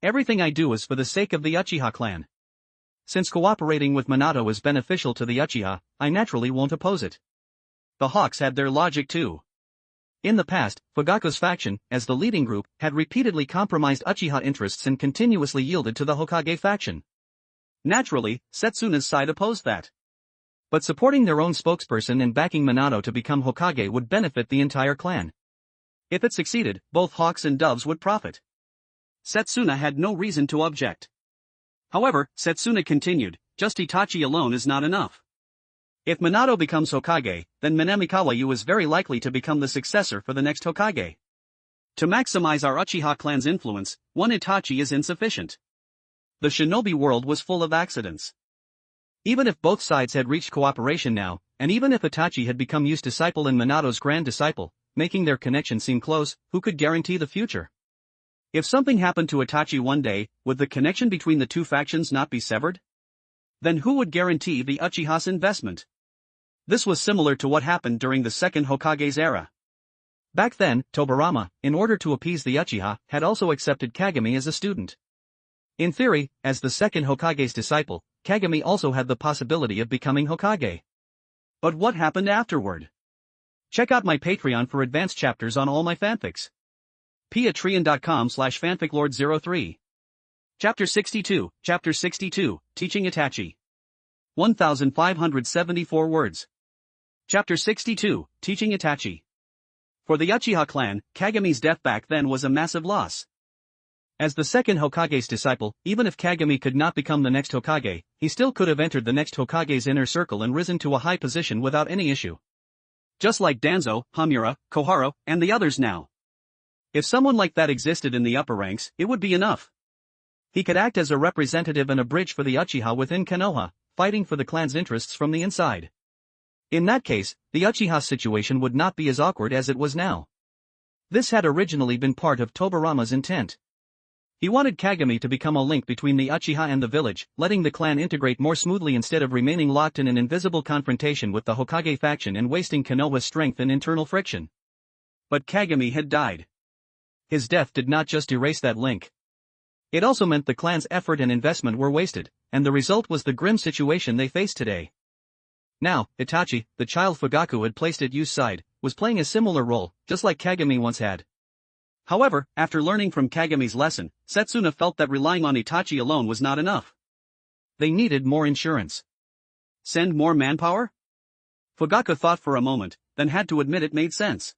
Everything I do is for the sake of the Uchiha clan. Since cooperating with Minato is beneficial to the Uchiha, I naturally won't oppose it. The Hawks had their logic too. In the past, Fugaku's faction, as the leading group, had repeatedly compromised Uchiha interests and continuously yielded to the Hokage faction. Naturally, Setsuna's side opposed that. But supporting their own spokesperson and backing Minato to become Hokage would benefit the entire clan. If it succeeded, both Hawks and Doves would profit. Setsuna had no reason to object. However, Setsuna continued, just Itachi alone is not enough. If Minato becomes Hokage, then Minamikawa is very likely to become the successor for the next Hokage. To maximize our Uchiha clan's influence, one Itachi is insufficient. The shinobi world was full of accidents. Even if both sides had reached cooperation now, and even if Itachi had become Yu's disciple and Minato's grand disciple, making their connection seem close, who could guarantee the future? If something happened to Itachi one day, would the connection between the two factions not be severed? Then who would guarantee the Uchiha's investment? This was similar to what happened during the second Hokage's era. Back then, Tobirama, in order to appease the Uchiha, had also accepted Kagami as a student. In theory, as the second Hokage's disciple, Kagami also had the possibility of becoming Hokage. But what happened afterward? Check out my Patreon for advanced chapters on all my fanfics. patreon.com/fanficlord03. Chapter 62, Teaching Itachi. 1,574 words. Chapter 62, Teaching Itachi. For the Uchiha clan, Kagami's death back then was a massive loss. As the second Hokage's disciple, even if Kagami could not become the next Hokage, he still could have entered the next Hokage's inner circle and risen to a high position without any issue. Just like Danzo, Hamura, Koharu, and the others now. If someone like that existed in the upper ranks, it would be enough. He could act as a representative and a bridge for the Uchiha within Konoha, fighting for the clan's interests from the inside. In that case, the Uchiha situation would not be as awkward as it was now. This had originally been part of Tobirama's intent. He wanted Kagami to become a link between the Uchiha and the village, letting the clan integrate more smoothly instead of remaining locked in an invisible confrontation with the Hokage faction and wasting Konoha's strength and internal friction. But Kagami had died. His death did not just erase that link. It also meant the clan's effort and investment were wasted, and the result was the grim situation they face today. Now, Itachi, the child Fugaku had placed at Yu's side, was playing a similar role, just like Kagami once had. However, after learning from Kagami's lesson, Setsuna felt that relying on Itachi alone was not enough. They needed more insurance. Send more manpower? Fugaku thought for a moment, then had to admit it made sense.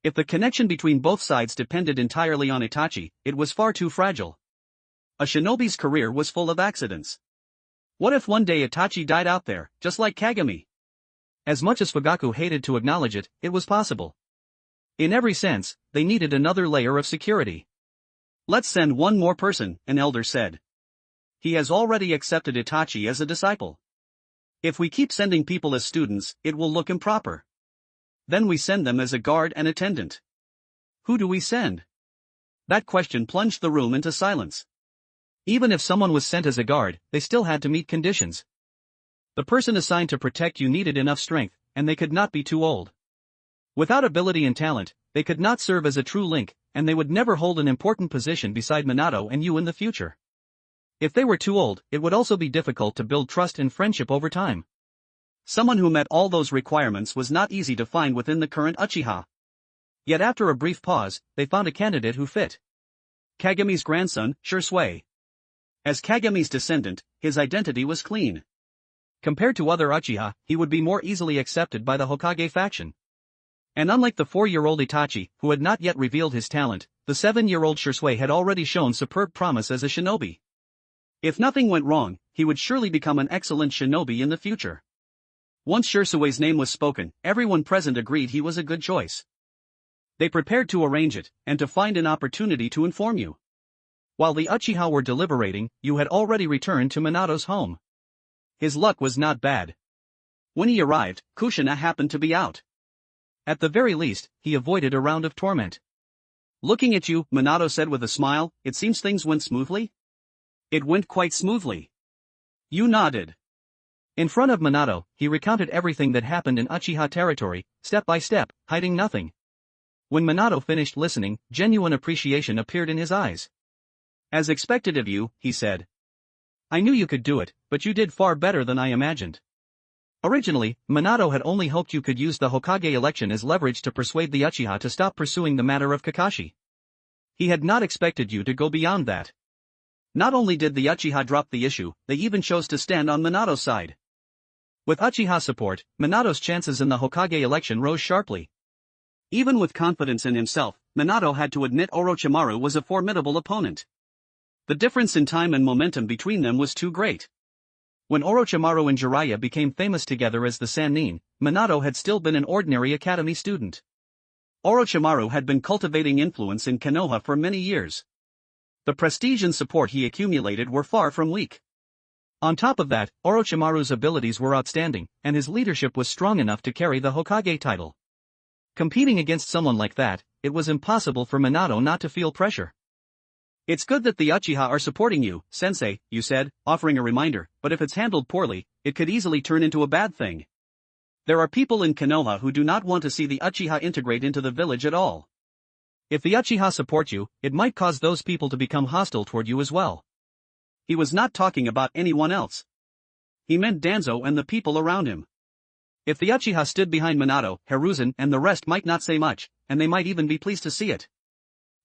If the connection between both sides depended entirely on Itachi, it was far too fragile. A shinobi's career was full of accidents. What if one day Itachi died out there, just like Kagami? As much as Fugaku hated to acknowledge it, it was possible. In every sense, they needed another layer of security. Let's send one more person, an elder said. He has already accepted Itachi as a disciple. If we keep sending people as students, it will look improper. Then we send them as a guard and attendant. Who do we send? That question plunged the room into silence. Even if someone was sent as a guard, they still had to meet conditions. The person assigned to protect you needed enough strength, and they could not be too old. Without ability and talent, they could not serve as a true link, and they would never hold an important position beside Minato and Yu in the future. If they were too old, it would also be difficult to build trust and friendship over time. Someone who met all those requirements was not easy to find within the current Uchiha. Yet after a brief pause, they found a candidate who fit. Kagami's grandson, Shursui. As Kagami's descendant, his identity was clean. Compared to other Uchiha, he would be more easily accepted by the Hokage faction. And unlike the 4-year-old Itachi, who had not yet revealed his talent, the 7-year-old Shursui had already shown superb promise as a shinobi. If nothing went wrong, he would surely become an excellent shinobi in the future. Once Shursui's name was spoken, everyone present agreed he was a good choice. They prepared to arrange it, and to find an opportunity to inform you. While the Uchiha were deliberating, Yu had already returned to Minato's home. His luck was not bad. When he arrived, Kushina happened to be out. At the very least, he avoided a round of torment. Looking at you, Minato said with a smile, it seems things went smoothly? It went quite smoothly. Yu nodded. In front of Minato, he recounted everything that happened in Uchiha territory, step by step, hiding nothing. When Minato finished listening, genuine appreciation appeared in his eyes. As expected of you, he said. I knew you could do it, but you did far better than I imagined. Originally, Minato had only hoped you could use the Hokage election as leverage to persuade the Uchiha to stop pursuing the matter of Kakashi. He had not expected you to go beyond that. Not only did the Uchiha drop the issue, they even chose to stand on Minato's side. With Uchiha support, Minato's chances in the Hokage election rose sharply. Even with confidence in himself, Minato had to admit Orochimaru was a formidable opponent. The difference in time and momentum between them was too great. When Orochimaru and Jiraiya became famous together as the Sannin, Minato had still been an ordinary academy student. Orochimaru had been cultivating influence in Konoha for many years. The prestige and support he accumulated were far from weak. On top of that, Orochimaru's abilities were outstanding, and his leadership was strong enough to carry the Hokage title. Competing against someone like that, it was impossible for Minato not to feel pressure. It's good that the Uchiha are supporting you, sensei, you said, offering a reminder, but if it's handled poorly, it could easily turn into a bad thing. There are people in Konoha who do not want to see the Uchiha integrate into the village at all. If the Uchiha support you, it might cause those people to become hostile toward you as well. He was not talking about anyone else. He meant Danzo and the people around him. If the Uchiha stood behind Minato, Hiruzen and the rest might not say much, and they might even be pleased to see it.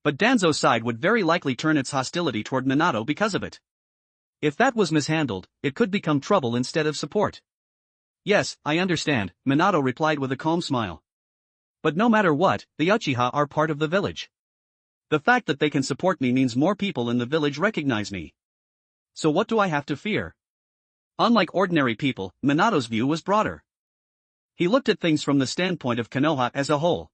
But Danzo's side would very likely turn its hostility toward Minato because of it. If that was mishandled, it could become trouble instead of support. Yes, I understand, Minato replied with a calm smile. But no matter what, the Uchiha are part of the village. The fact that they can support me means more people in the village recognize me. So what do I have to fear? Unlike ordinary people, Minato's view was broader. He looked at things from the standpoint of Konoha as a whole.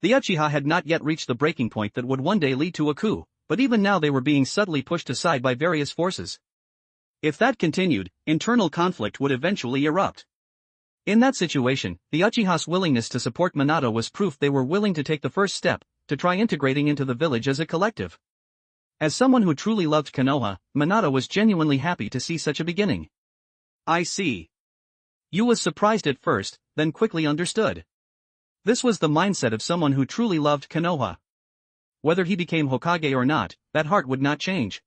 The Uchiha had not yet reached the breaking point that would one day lead to a coup, but even now they were being subtly pushed aside by various forces. If that continued, internal conflict would eventually erupt. In that situation, the Uchiha's willingness to support Minato was proof they were willing to take the first step, to try integrating into the village as a collective. As someone who truly loved Konoha, Minato was genuinely happy to see such a beginning. I see. You was surprised at first, then quickly understood. This was the mindset of someone who truly loved Konoha. Whether he became Hokage or not, that heart would not change.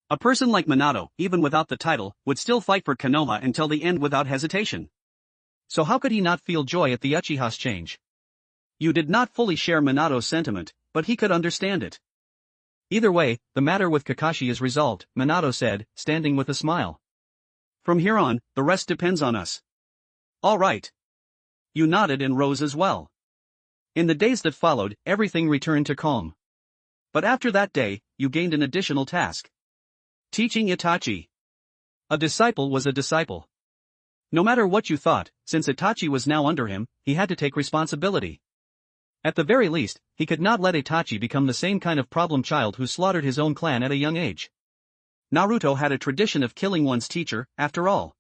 A person like Minato, even without the title, would still fight for Konoha until the end without hesitation. So how could he not feel joy at the Uchiha's change? You did not fully share Minato's sentiment, but he could understand it. Either way, the matter with Kakashi is resolved, Minato said, standing with a smile. From here on, the rest depends on us. All right. You nodded and rose as well. In the days that followed, everything returned to calm. But after that day, you gained an additional task. Teaching Itachi. A disciple was a disciple. No matter what you thought, since Itachi was now under him, he had to take responsibility. At the very least, he could not let Itachi become the same kind of problem child who slaughtered his own clan at a young age. Naruto had a tradition of killing one's teacher, after all.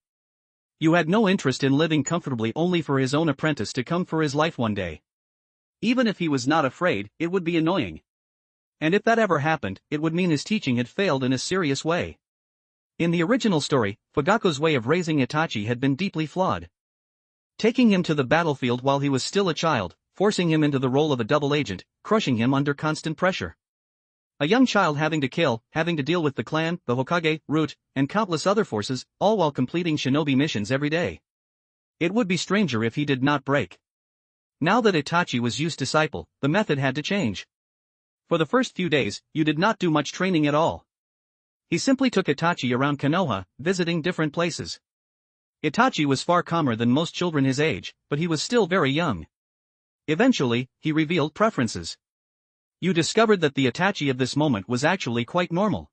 You had no interest in living comfortably only for his own apprentice to come for his life one day. Even if he was not afraid, it would be annoying. And if that ever happened, it would mean his teaching had failed in a serious way. In the original story, Fugaku's way of raising Itachi had been deeply flawed. Taking him to the battlefield while he was still a child, forcing him into the role of a double agent, crushing him under constant pressure. A young child having to kill, having to deal with the clan, the Hokage, route, and countless other forces, all while completing shinobi missions every day. It would be stranger if he did not break. Now that Itachi was Yu's disciple, the method had to change. For the first few days, Yu did not do much training at all. He simply took Itachi around Konoha, visiting different places. Itachi was far calmer than most children his age, but he was still very young. Eventually, he revealed preferences. You discovered that the Itachi of this moment was actually quite normal.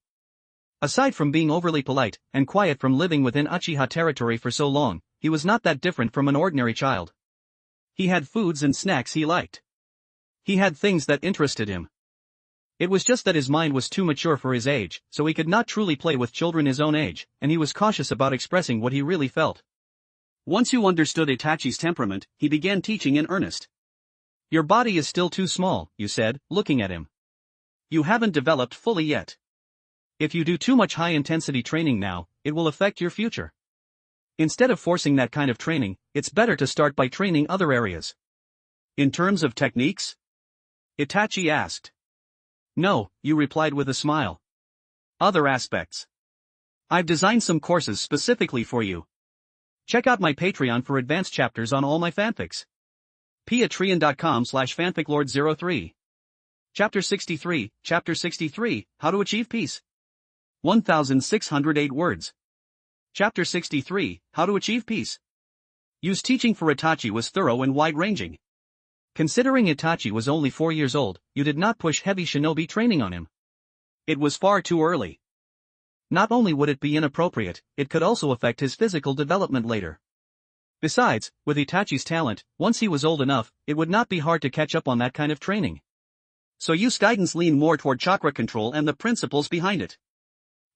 Aside from being overly polite and quiet from living within Uchiha territory for so long, he was not that different from an ordinary child. He had foods and snacks he liked. He had things that interested him. It was just that his mind was too mature for his age, so he could not truly play with children his own age, and he was cautious about expressing what he really felt. Once you understood Itachi's temperament, he began teaching in earnest. Your body is still too small, you said, looking at him. You haven't developed fully yet. If you do too much high-intensity training now, it will affect your future. Instead of forcing that kind of training, it's better to start by training other areas. In terms of techniques? Itachi asked. No, you replied with a smile. Other aspects. I've designed some courses specifically for you. Check out my Patreon for advanced chapters on all my fanfics. patreon.com/fanficlord03. Chapter 63, How to Achieve Peace. 1608 words. Chapter 63, How to Achieve Peace. Yu's teaching for Itachi was thorough and wide-ranging. Considering Itachi was only 4 years old, Yu did not push heavy shinobi training on him. It was far too early. Not only would it be inappropriate, it could also affect his physical development later. Besides, with Itachi's talent, once he was old enough, it would not be hard to catch up on that kind of training. So Yu's guidance leaned more toward chakra control and the principles behind it.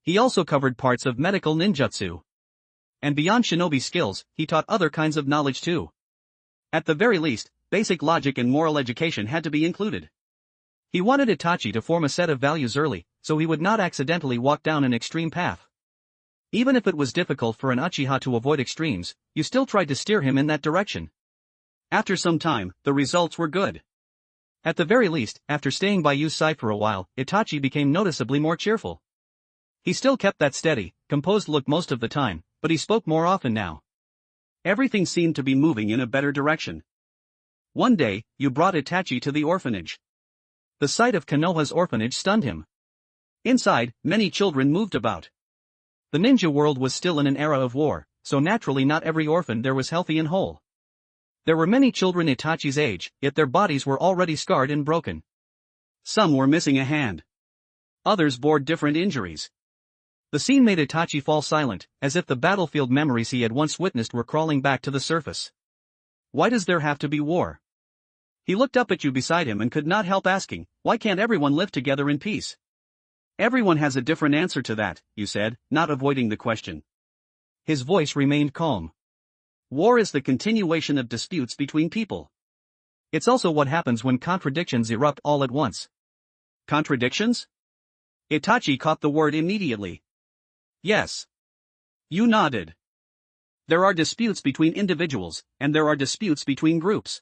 He also covered parts of medical ninjutsu. And beyond shinobi skills, he taught other kinds of knowledge too. At the very least, basic logic and moral education had to be included. He wanted Itachi to form a set of values early, so he would not accidentally walk down an extreme path. Even if it was difficult for an Uchiha to avoid extremes, you still tried to steer him in that direction. After some time, the results were good. At the very least, after staying by Yu's side for a while, Itachi became noticeably more cheerful. He still kept that steady, composed look most of the time, but he spoke more often now. Everything seemed to be moving in a better direction. One day, Yu brought Itachi to the orphanage. The sight of Konoha's orphanage stunned him. Inside, many children moved about. The ninja world was still in an era of war, so naturally not every orphan there was healthy and whole. There were many children Itachi's age, yet their bodies were already scarred and broken. Some were missing a hand. Others bore different injuries. The scene made Itachi fall silent, as if the battlefield memories he had once witnessed were crawling back to the surface. Why does there have to be war? He looked up at Yu beside him and could not help asking, why can't everyone live together in peace? Everyone has a different answer to that, Yu said, not avoiding the question. His voice remained calm. War is the continuation of disputes between people. It's also what happens when contradictions erupt all at once. Contradictions? Itachi caught the word immediately. Yes. Yu nodded. There are disputes between individuals, and there are disputes between groups.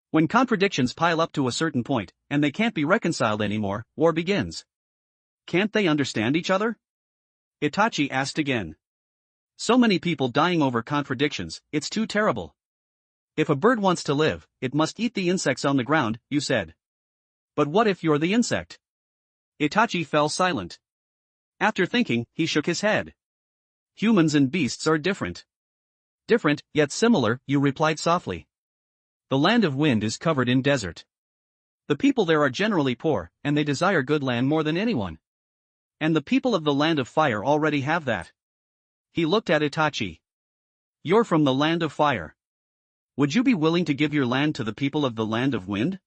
When contradictions pile up to a certain point, and they can't be reconciled anymore, war begins. Can't they understand each other? Itachi asked again. So many people dying over contradictions, it's too terrible. If a bird wants to live, it must eat the insects on the ground, Yu said. But what if you're the insect? Itachi fell silent. After thinking, he shook his head. Humans and beasts are different. Different, yet similar, Yu replied softly. The land of wind is covered in desert. The people there are generally poor, and they desire good land more than anyone. And the people of the land of fire already have that. He looked at Itachi. You're from the land of fire. Would you be willing to give your land to the people of the land of wind?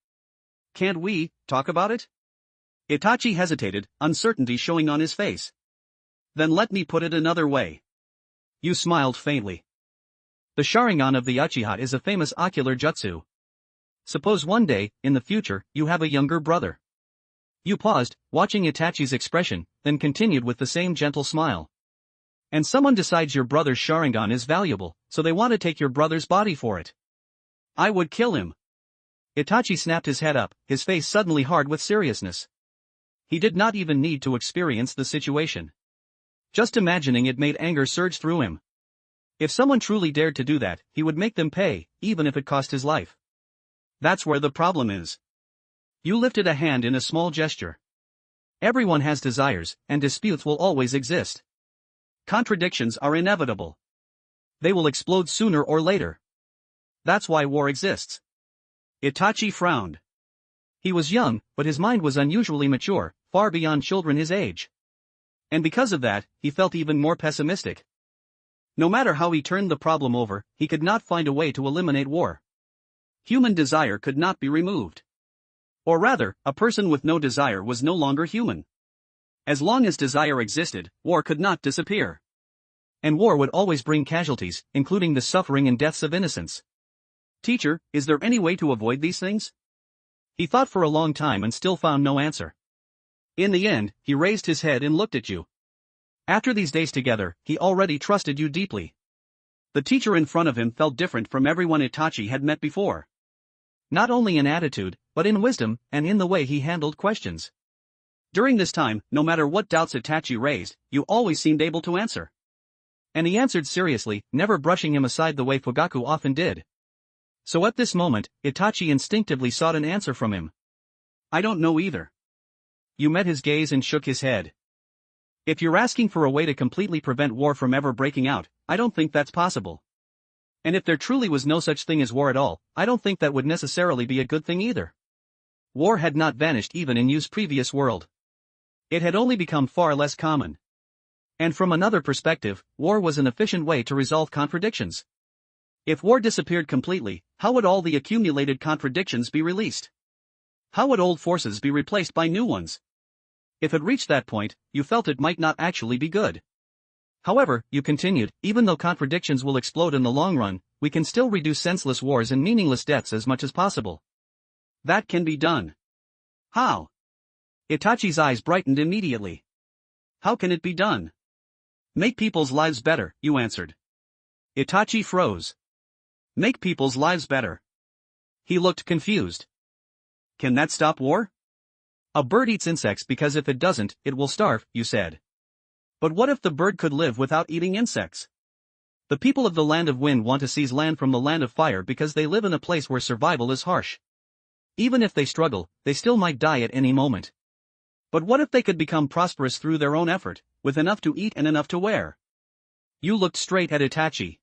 Can't we talk about it? Itachi hesitated, uncertainty showing on his face. Then let me put it another way. Yu smiled faintly. The Sharingan of the Uchiha is a famous ocular jutsu. Suppose one day, in the future, you have a younger brother. Yu paused, watching Itachi's expression, then continued with the same gentle smile. And someone decides your brother's Sharingan is valuable, so they want to take your brother's body for it. I would kill him. Itachi snapped his head up, his face suddenly hard with seriousness. He did not even need to experience the situation. Just imagining it made anger surge through him. If someone truly dared to do that, he would make them pay, even if it cost his life. That's where the problem is. Yu lifted a hand in a small gesture. Everyone has desires, and disputes will always exist. Contradictions are inevitable. They will explode sooner or later. That's why war exists. Itachi frowned. He was young, but his mind was unusually mature, far beyond children his age. And because of that, he felt even more pessimistic. No matter how he turned the problem over, he could not find a way to eliminate war. Human desire could not be removed. Or rather, a person with no desire was no longer human. As long as desire existed, war could not disappear. And war would always bring casualties, including the suffering and deaths of innocents. Teacher, is there any way to avoid these things? He thought for a long time and still found no answer. In the end, he raised his head and looked at Yu. After these days together, he already trusted Yu deeply. The teacher in front of him felt different from everyone Itachi had met before. Not only in attitude, but in wisdom, and in the way he handled questions. During this time, no matter what doubts Itachi raised, you always seemed able to answer. And he answered seriously, never brushing him aside the way Fugaku often did. So at this moment, Itachi instinctively sought an answer from him. I don't know either. You met his gaze and shook his head. If you're asking for a way to completely prevent war from ever breaking out, I don't think that's possible. And if there truly was no such thing as war at all, I don't think that would necessarily be a good thing either. War had not vanished even in Yu's previous world. It had only become far less common. And from another perspective, war was an efficient way to resolve contradictions. If war disappeared completely, how would all the accumulated contradictions be released? How would old forces be replaced by new ones? If it reached that point, you felt it might not actually be good. However, you continued, even though contradictions will explode in the long run, we can still reduce senseless wars and meaningless deaths as much as possible. That can be done. How? Itachi's eyes brightened immediately. How can it be done? Make people's lives better, you answered. Itachi froze. Make people's lives better. He looked confused. Can that stop war? A bird eats insects because if it doesn't, it will starve, you said. But what if the bird could live without eating insects? The people of the Land of Wind want to seize land from the Land of Fire because they live in a place where survival is harsh. Even if they struggle, they still might die at any moment. But what if they could become prosperous through their own effort, with enough to eat and enough to wear? You looked straight at Itachi.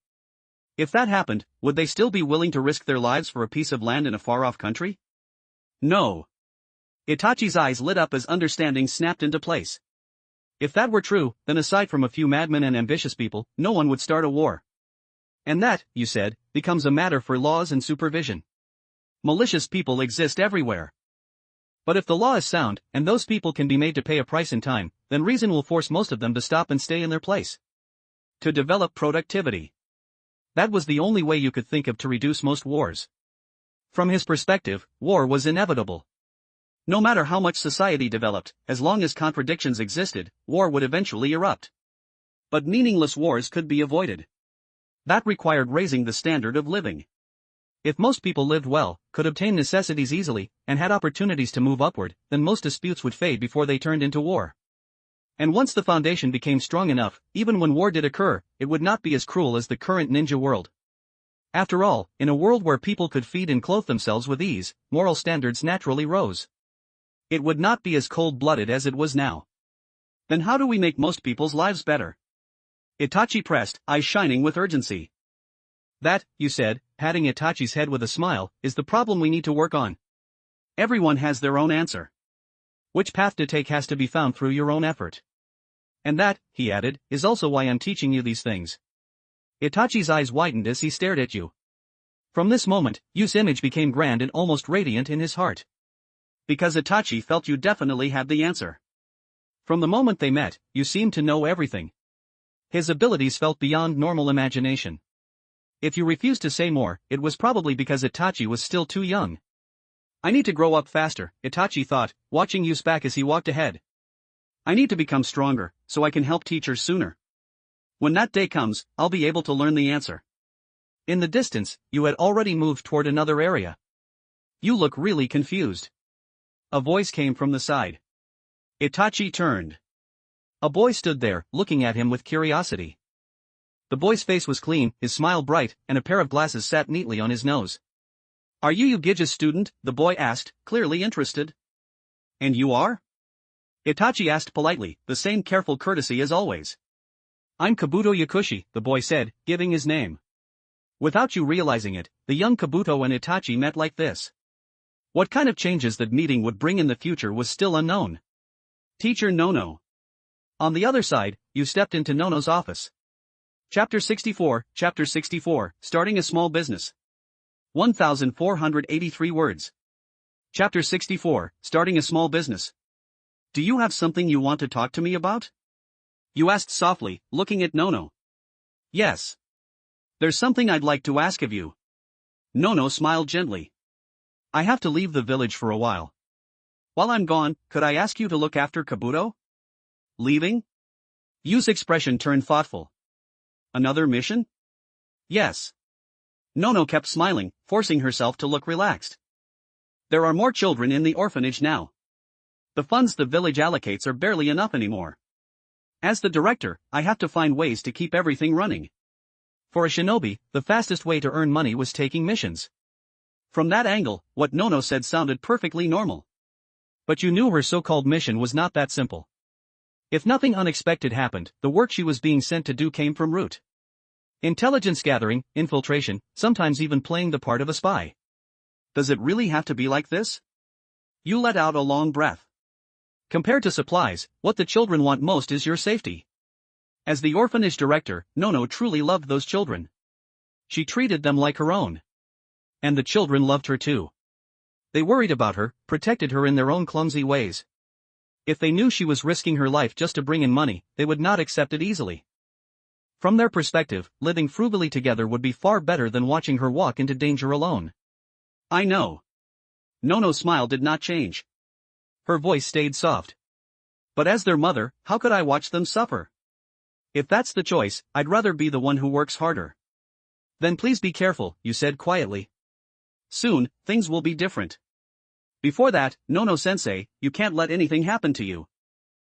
If that happened, would they still be willing to risk their lives for a piece of land in a far-off country? No. Itachi's eyes lit up as understanding snapped into place. If that were true, then aside from a few madmen and ambitious people, no one would start a war. And that, you said, becomes a matter for laws and supervision. Malicious people exist everywhere. But if the law is sound, and those people can be made to pay a price in time, then reason will force most of them to stop and stay in their place. To develop productivity. That was the only way you could think of to reduce most wars. From his perspective, war was inevitable. No matter how much society developed, as long as contradictions existed, war would eventually erupt. But meaningless wars could be avoided. That required raising the standard of living. If most people lived well, could obtain necessities easily, and had opportunities to move upward, then most disputes would fade before they turned into war. And once the foundation became strong enough, even when war did occur, it would not be as cruel as the current ninja world. After all, in a world where people could feed and clothe themselves with ease, moral standards naturally rose. It would not be as cold-blooded as it was now. Then how do we make most people's lives better? Itachi pressed, eyes shining with urgency. That, you said, patting Itachi's head with a smile, is the problem we need to work on. Everyone has their own answer. Which path to take has to be found through your own effort. And that, he added, is also why I'm teaching you these things. Itachi's eyes widened as he stared at you. From this moment, Yu's image became grand and almost radiant in his heart. Because Itachi felt you definitely had the answer. From the moment they met, you seemed to know everything. His abilities felt beyond normal imagination. If you refused to say more, it was probably because Itachi was still too young. I need to grow up faster, Itachi thought, watching Yu's back as he walked ahead. I need to become stronger, so I can help teachers sooner. When that day comes, I'll be able to learn the answer. In the distance, you had already moved toward another area. You look really confused. A voice came from the side. Itachi turned. A boy stood there, looking at him with curiosity. The boy's face was clean, his smile bright, and a pair of glasses sat neatly on his nose. Are you Yugija's student? The boy asked, clearly interested. And you are? Itachi asked politely, the same careful courtesy as always. I'm Kabuto Yakushi, the boy said, giving his name. Without you realizing it, the young Kabuto and Itachi met like this. What kind of changes that meeting would bring in the future was still unknown. Teacher Nono. On the other side, you stepped into Nono's office. Chapter 64, Starting a Small Business. 1,483 words. Chapter 64, Starting a Small Business. Do you have something you want to talk to me about? You asked softly, looking at Nono. Yes. There's something I'd like to ask of you. Nono smiled gently. I have to leave the village for a while. While I'm gone, could I ask you to look after Kabuto? Leaving? Yu's expression turned thoughtful. Another mission? Yes. Nono kept smiling, forcing herself to look relaxed. There are more children in the orphanage now. The funds the village allocates are barely enough anymore. As the director, I have to find ways to keep everything running. For a shinobi, the fastest way to earn money was taking missions. From that angle, what Nono said sounded perfectly normal. But you knew her so-called mission was not that simple. If nothing unexpected happened, the work she was being sent to do came from root. Intelligence gathering, infiltration, sometimes even playing the part of a spy. Does it really have to be like this? You let out a long breath. Compared to supplies, what the children want most is your safety. As the orphanage director, Nono truly loved those children. She treated them like her own. And the children loved her too. They worried about her, protected her in their own clumsy ways. If they knew she was risking her life just to bring in money, they would not accept it easily. From their perspective, living frugally together would be far better than watching her walk into danger alone. I know. Nono's smile did not change. Her voice stayed soft. But as their mother, how could I watch them suffer? If that's the choice, I'd rather be the one who works harder. Then please be careful, you said quietly. Soon, things will be different. Before that, Nono-sensei, you can't let anything happen to you.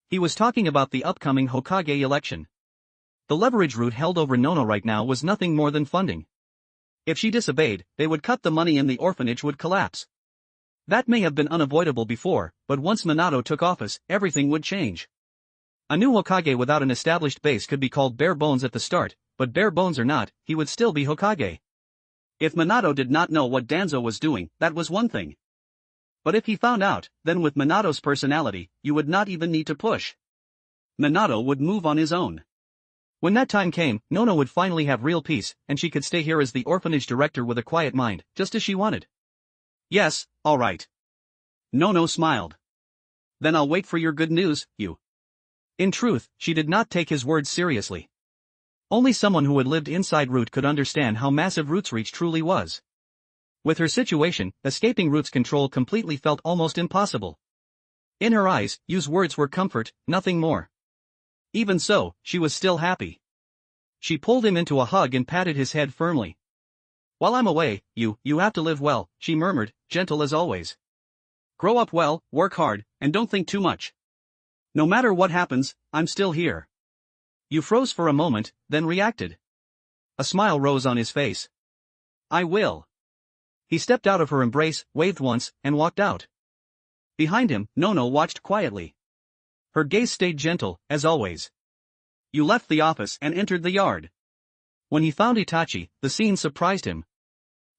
He was talking about the upcoming Hokage election. The leverage route held over Nono right now was nothing more than funding. If she disobeyed, they would cut the money and the orphanage would collapse. That may have been unavoidable before, but once Minato took office, everything would change. A new Hokage without an established base could be called bare bones at the start, but bare bones or not, he would still be Hokage. If Minato did not know what Danzo was doing, that was one thing. But if he found out, then with Minato's personality, you would not even need to push. Minato would move on his own. When that time came, Nono would finally have real peace, and she could stay here as the orphanage director with a quiet mind, just as she wanted. Yes, all right. Nono smiled. Then I'll wait for your good news, you. In truth, she did not take his words seriously. Only someone who had lived inside Root could understand how massive Root's reach truly was. With her situation, escaping Root's control completely felt almost impossible. In her eyes, Yu's words were comfort, nothing more. Even so, she was still happy. She pulled him into a hug and patted his head firmly. While I'm away, you have to live well, she murmured, gentle as always. Grow up well, work hard, and don't think too much. No matter what happens, I'm still here. You froze for a moment, then reacted. A smile rose on his face. I will. He stepped out of her embrace, waved once, and walked out. Behind him, Nono watched quietly. Her gaze stayed gentle, as always. You left the office and entered the yard. When he found Itachi, the scene surprised him.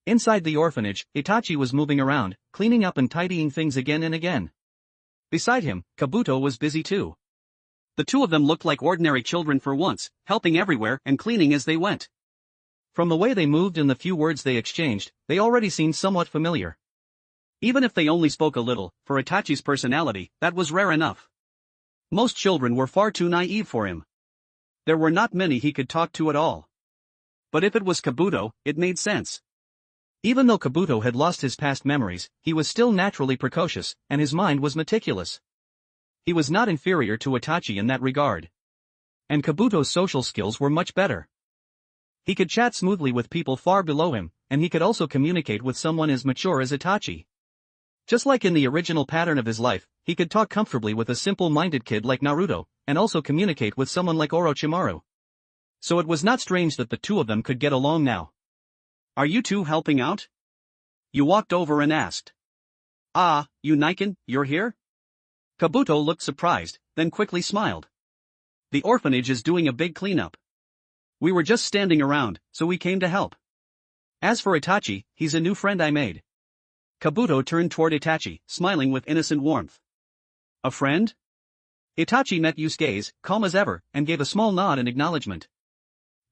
Inside the orphanage, Itachi was moving around, cleaning up and tidying things again and again. Beside him, Kabuto was busy too. The two of them looked like ordinary children for once, helping everywhere and cleaning as they went. From the way they moved and the few words they exchanged, they already seemed somewhat familiar. Even if they only spoke a little, for Itachi's personality, that was rare enough. Most children were far too naive for him. There were not many he could talk to at all. But if it was Kabuto, it made sense. Even though Kabuto had lost his past memories, he was still naturally precocious, and his mind was meticulous. He was not inferior to Itachi in that regard. And Kabuto's social skills were much better. He could chat smoothly with people far below him, and he could also communicate with someone as mature as Itachi. Just like in the original pattern of his life, he could talk comfortably with a simple-minded kid like Naruto, and also communicate with someone like Orochimaru. So it was not strange that the two of them could get along now. Are you two helping out? You walked over and asked. Ah, you Niken, you're here? Kabuto looked surprised, then quickly smiled. The orphanage is doing a big cleanup. We were just standing around, so we came to help. As for Itachi, he's a new friend I made. Kabuto turned toward Itachi, smiling with innocent warmth. A friend? Itachi met Yu's gaze, calm as ever, and gave a small nod in acknowledgement.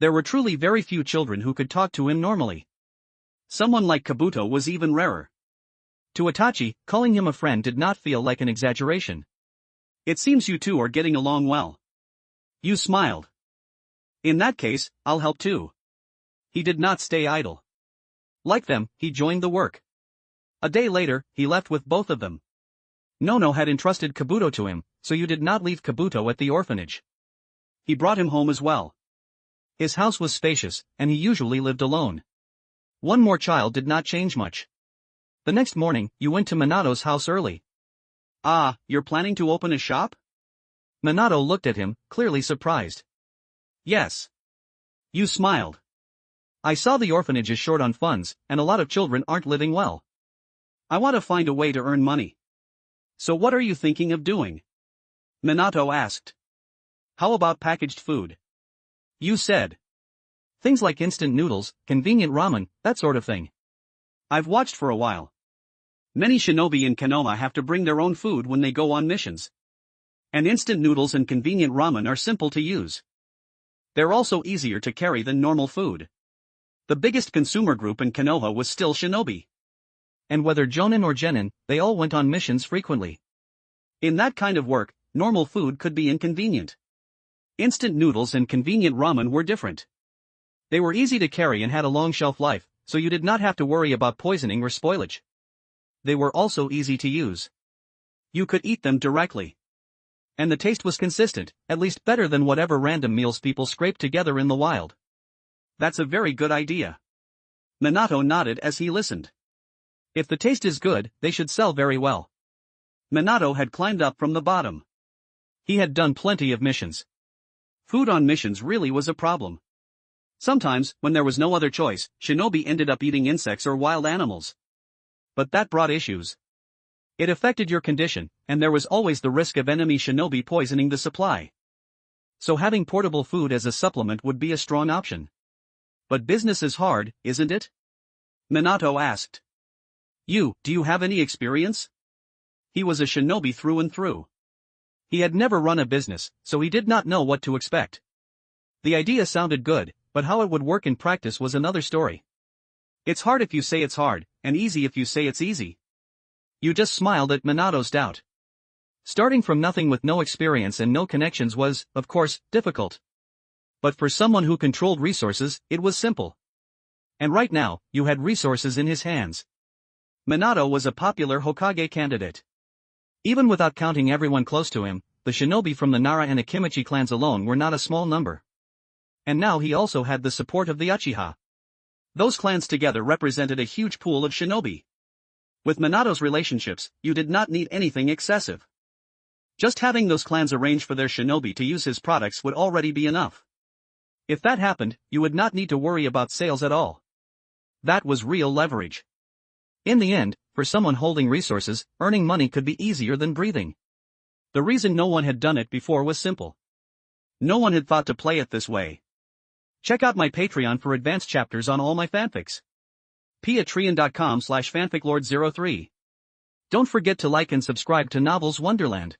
There were truly very few children who could talk to him normally. Someone like Kabuto was even rarer. To Itachi, calling him a friend did not feel like an exaggeration. It seems you two are getting along well. Yu smiled. In that case, I'll help too. He did not stay idle. Like them, he joined the work. A day later, he left with both of them. Nono had entrusted Kabuto to him, so you did not leave Kabuto at the orphanage. He brought him home as well. His house was spacious, and he usually lived alone. One more child did not change much. The next morning, you went to Minato's house early. Ah, you're planning to open a shop? Minato looked at him, clearly surprised. Yes. You smiled. I saw the orphanage is short on funds, and a lot of children aren't living well. I want to find a way to earn money. So what are you thinking of doing? Minato asked. How about packaged food? You said. Things like instant noodles, convenient ramen, that sort of thing. I've watched for a while. Many shinobi in Konoha have to bring their own food when they go on missions. And instant noodles and convenient ramen are simple to use. They're also easier to carry than normal food. The biggest consumer group in Konoha was still shinobi. And whether jonin or genin, they all went on missions frequently. In that kind of work, normal food could be inconvenient. Instant noodles and convenient ramen were different. They were easy to carry and had a long shelf life, so you did not have to worry about poisoning or spoilage. They were also easy to use. You could eat them directly. And the taste was consistent, at least better than whatever random meals people scraped together in the wild. That's a very good idea. Minato nodded as he listened. If the taste is good, they should sell very well. Minato had climbed up from the bottom. He had done plenty of missions. Food on missions really was a problem. Sometimes, when there was no other choice, shinobi ended up eating insects or wild animals. But that brought issues. It affected your condition, and there was always the risk of enemy shinobi poisoning the supply. So having portable food as a supplement would be a strong option. But business is hard, isn't it? Minato asked. Do you have any experience? He was a shinobi through and through. He had never run a business, so he did not know what to expect. The idea sounded good, but how it would work in practice was another story. It's hard if you say it's hard, and easy if you say it's easy. You just smiled at Minato's doubt. Starting from nothing with no experience and no connections was, of course, difficult. But for someone who controlled resources, it was simple. And right now, you had resources in his hands. Minato was a popular Hokage candidate. Even without counting everyone close to him, the shinobi from the Nara and Akimichi clans alone were not a small number. And now he also had the support of the Uchiha. Those clans together represented a huge pool of shinobi. With Minato's relationships, you did not need anything excessive. Just having those clans arrange for their shinobi to use his products would already be enough. If that happened, you would not need to worry about sales at all. That was real leverage. In the end, for someone holding resources, earning money could be easier than breathing. The reason no one had done it before was simple. No one had thought to play it this way. Check out my Patreon for advanced chapters on all my fanfics. patreon.com/fanficlord03. Don't forget to like and subscribe to Novels Wonderland.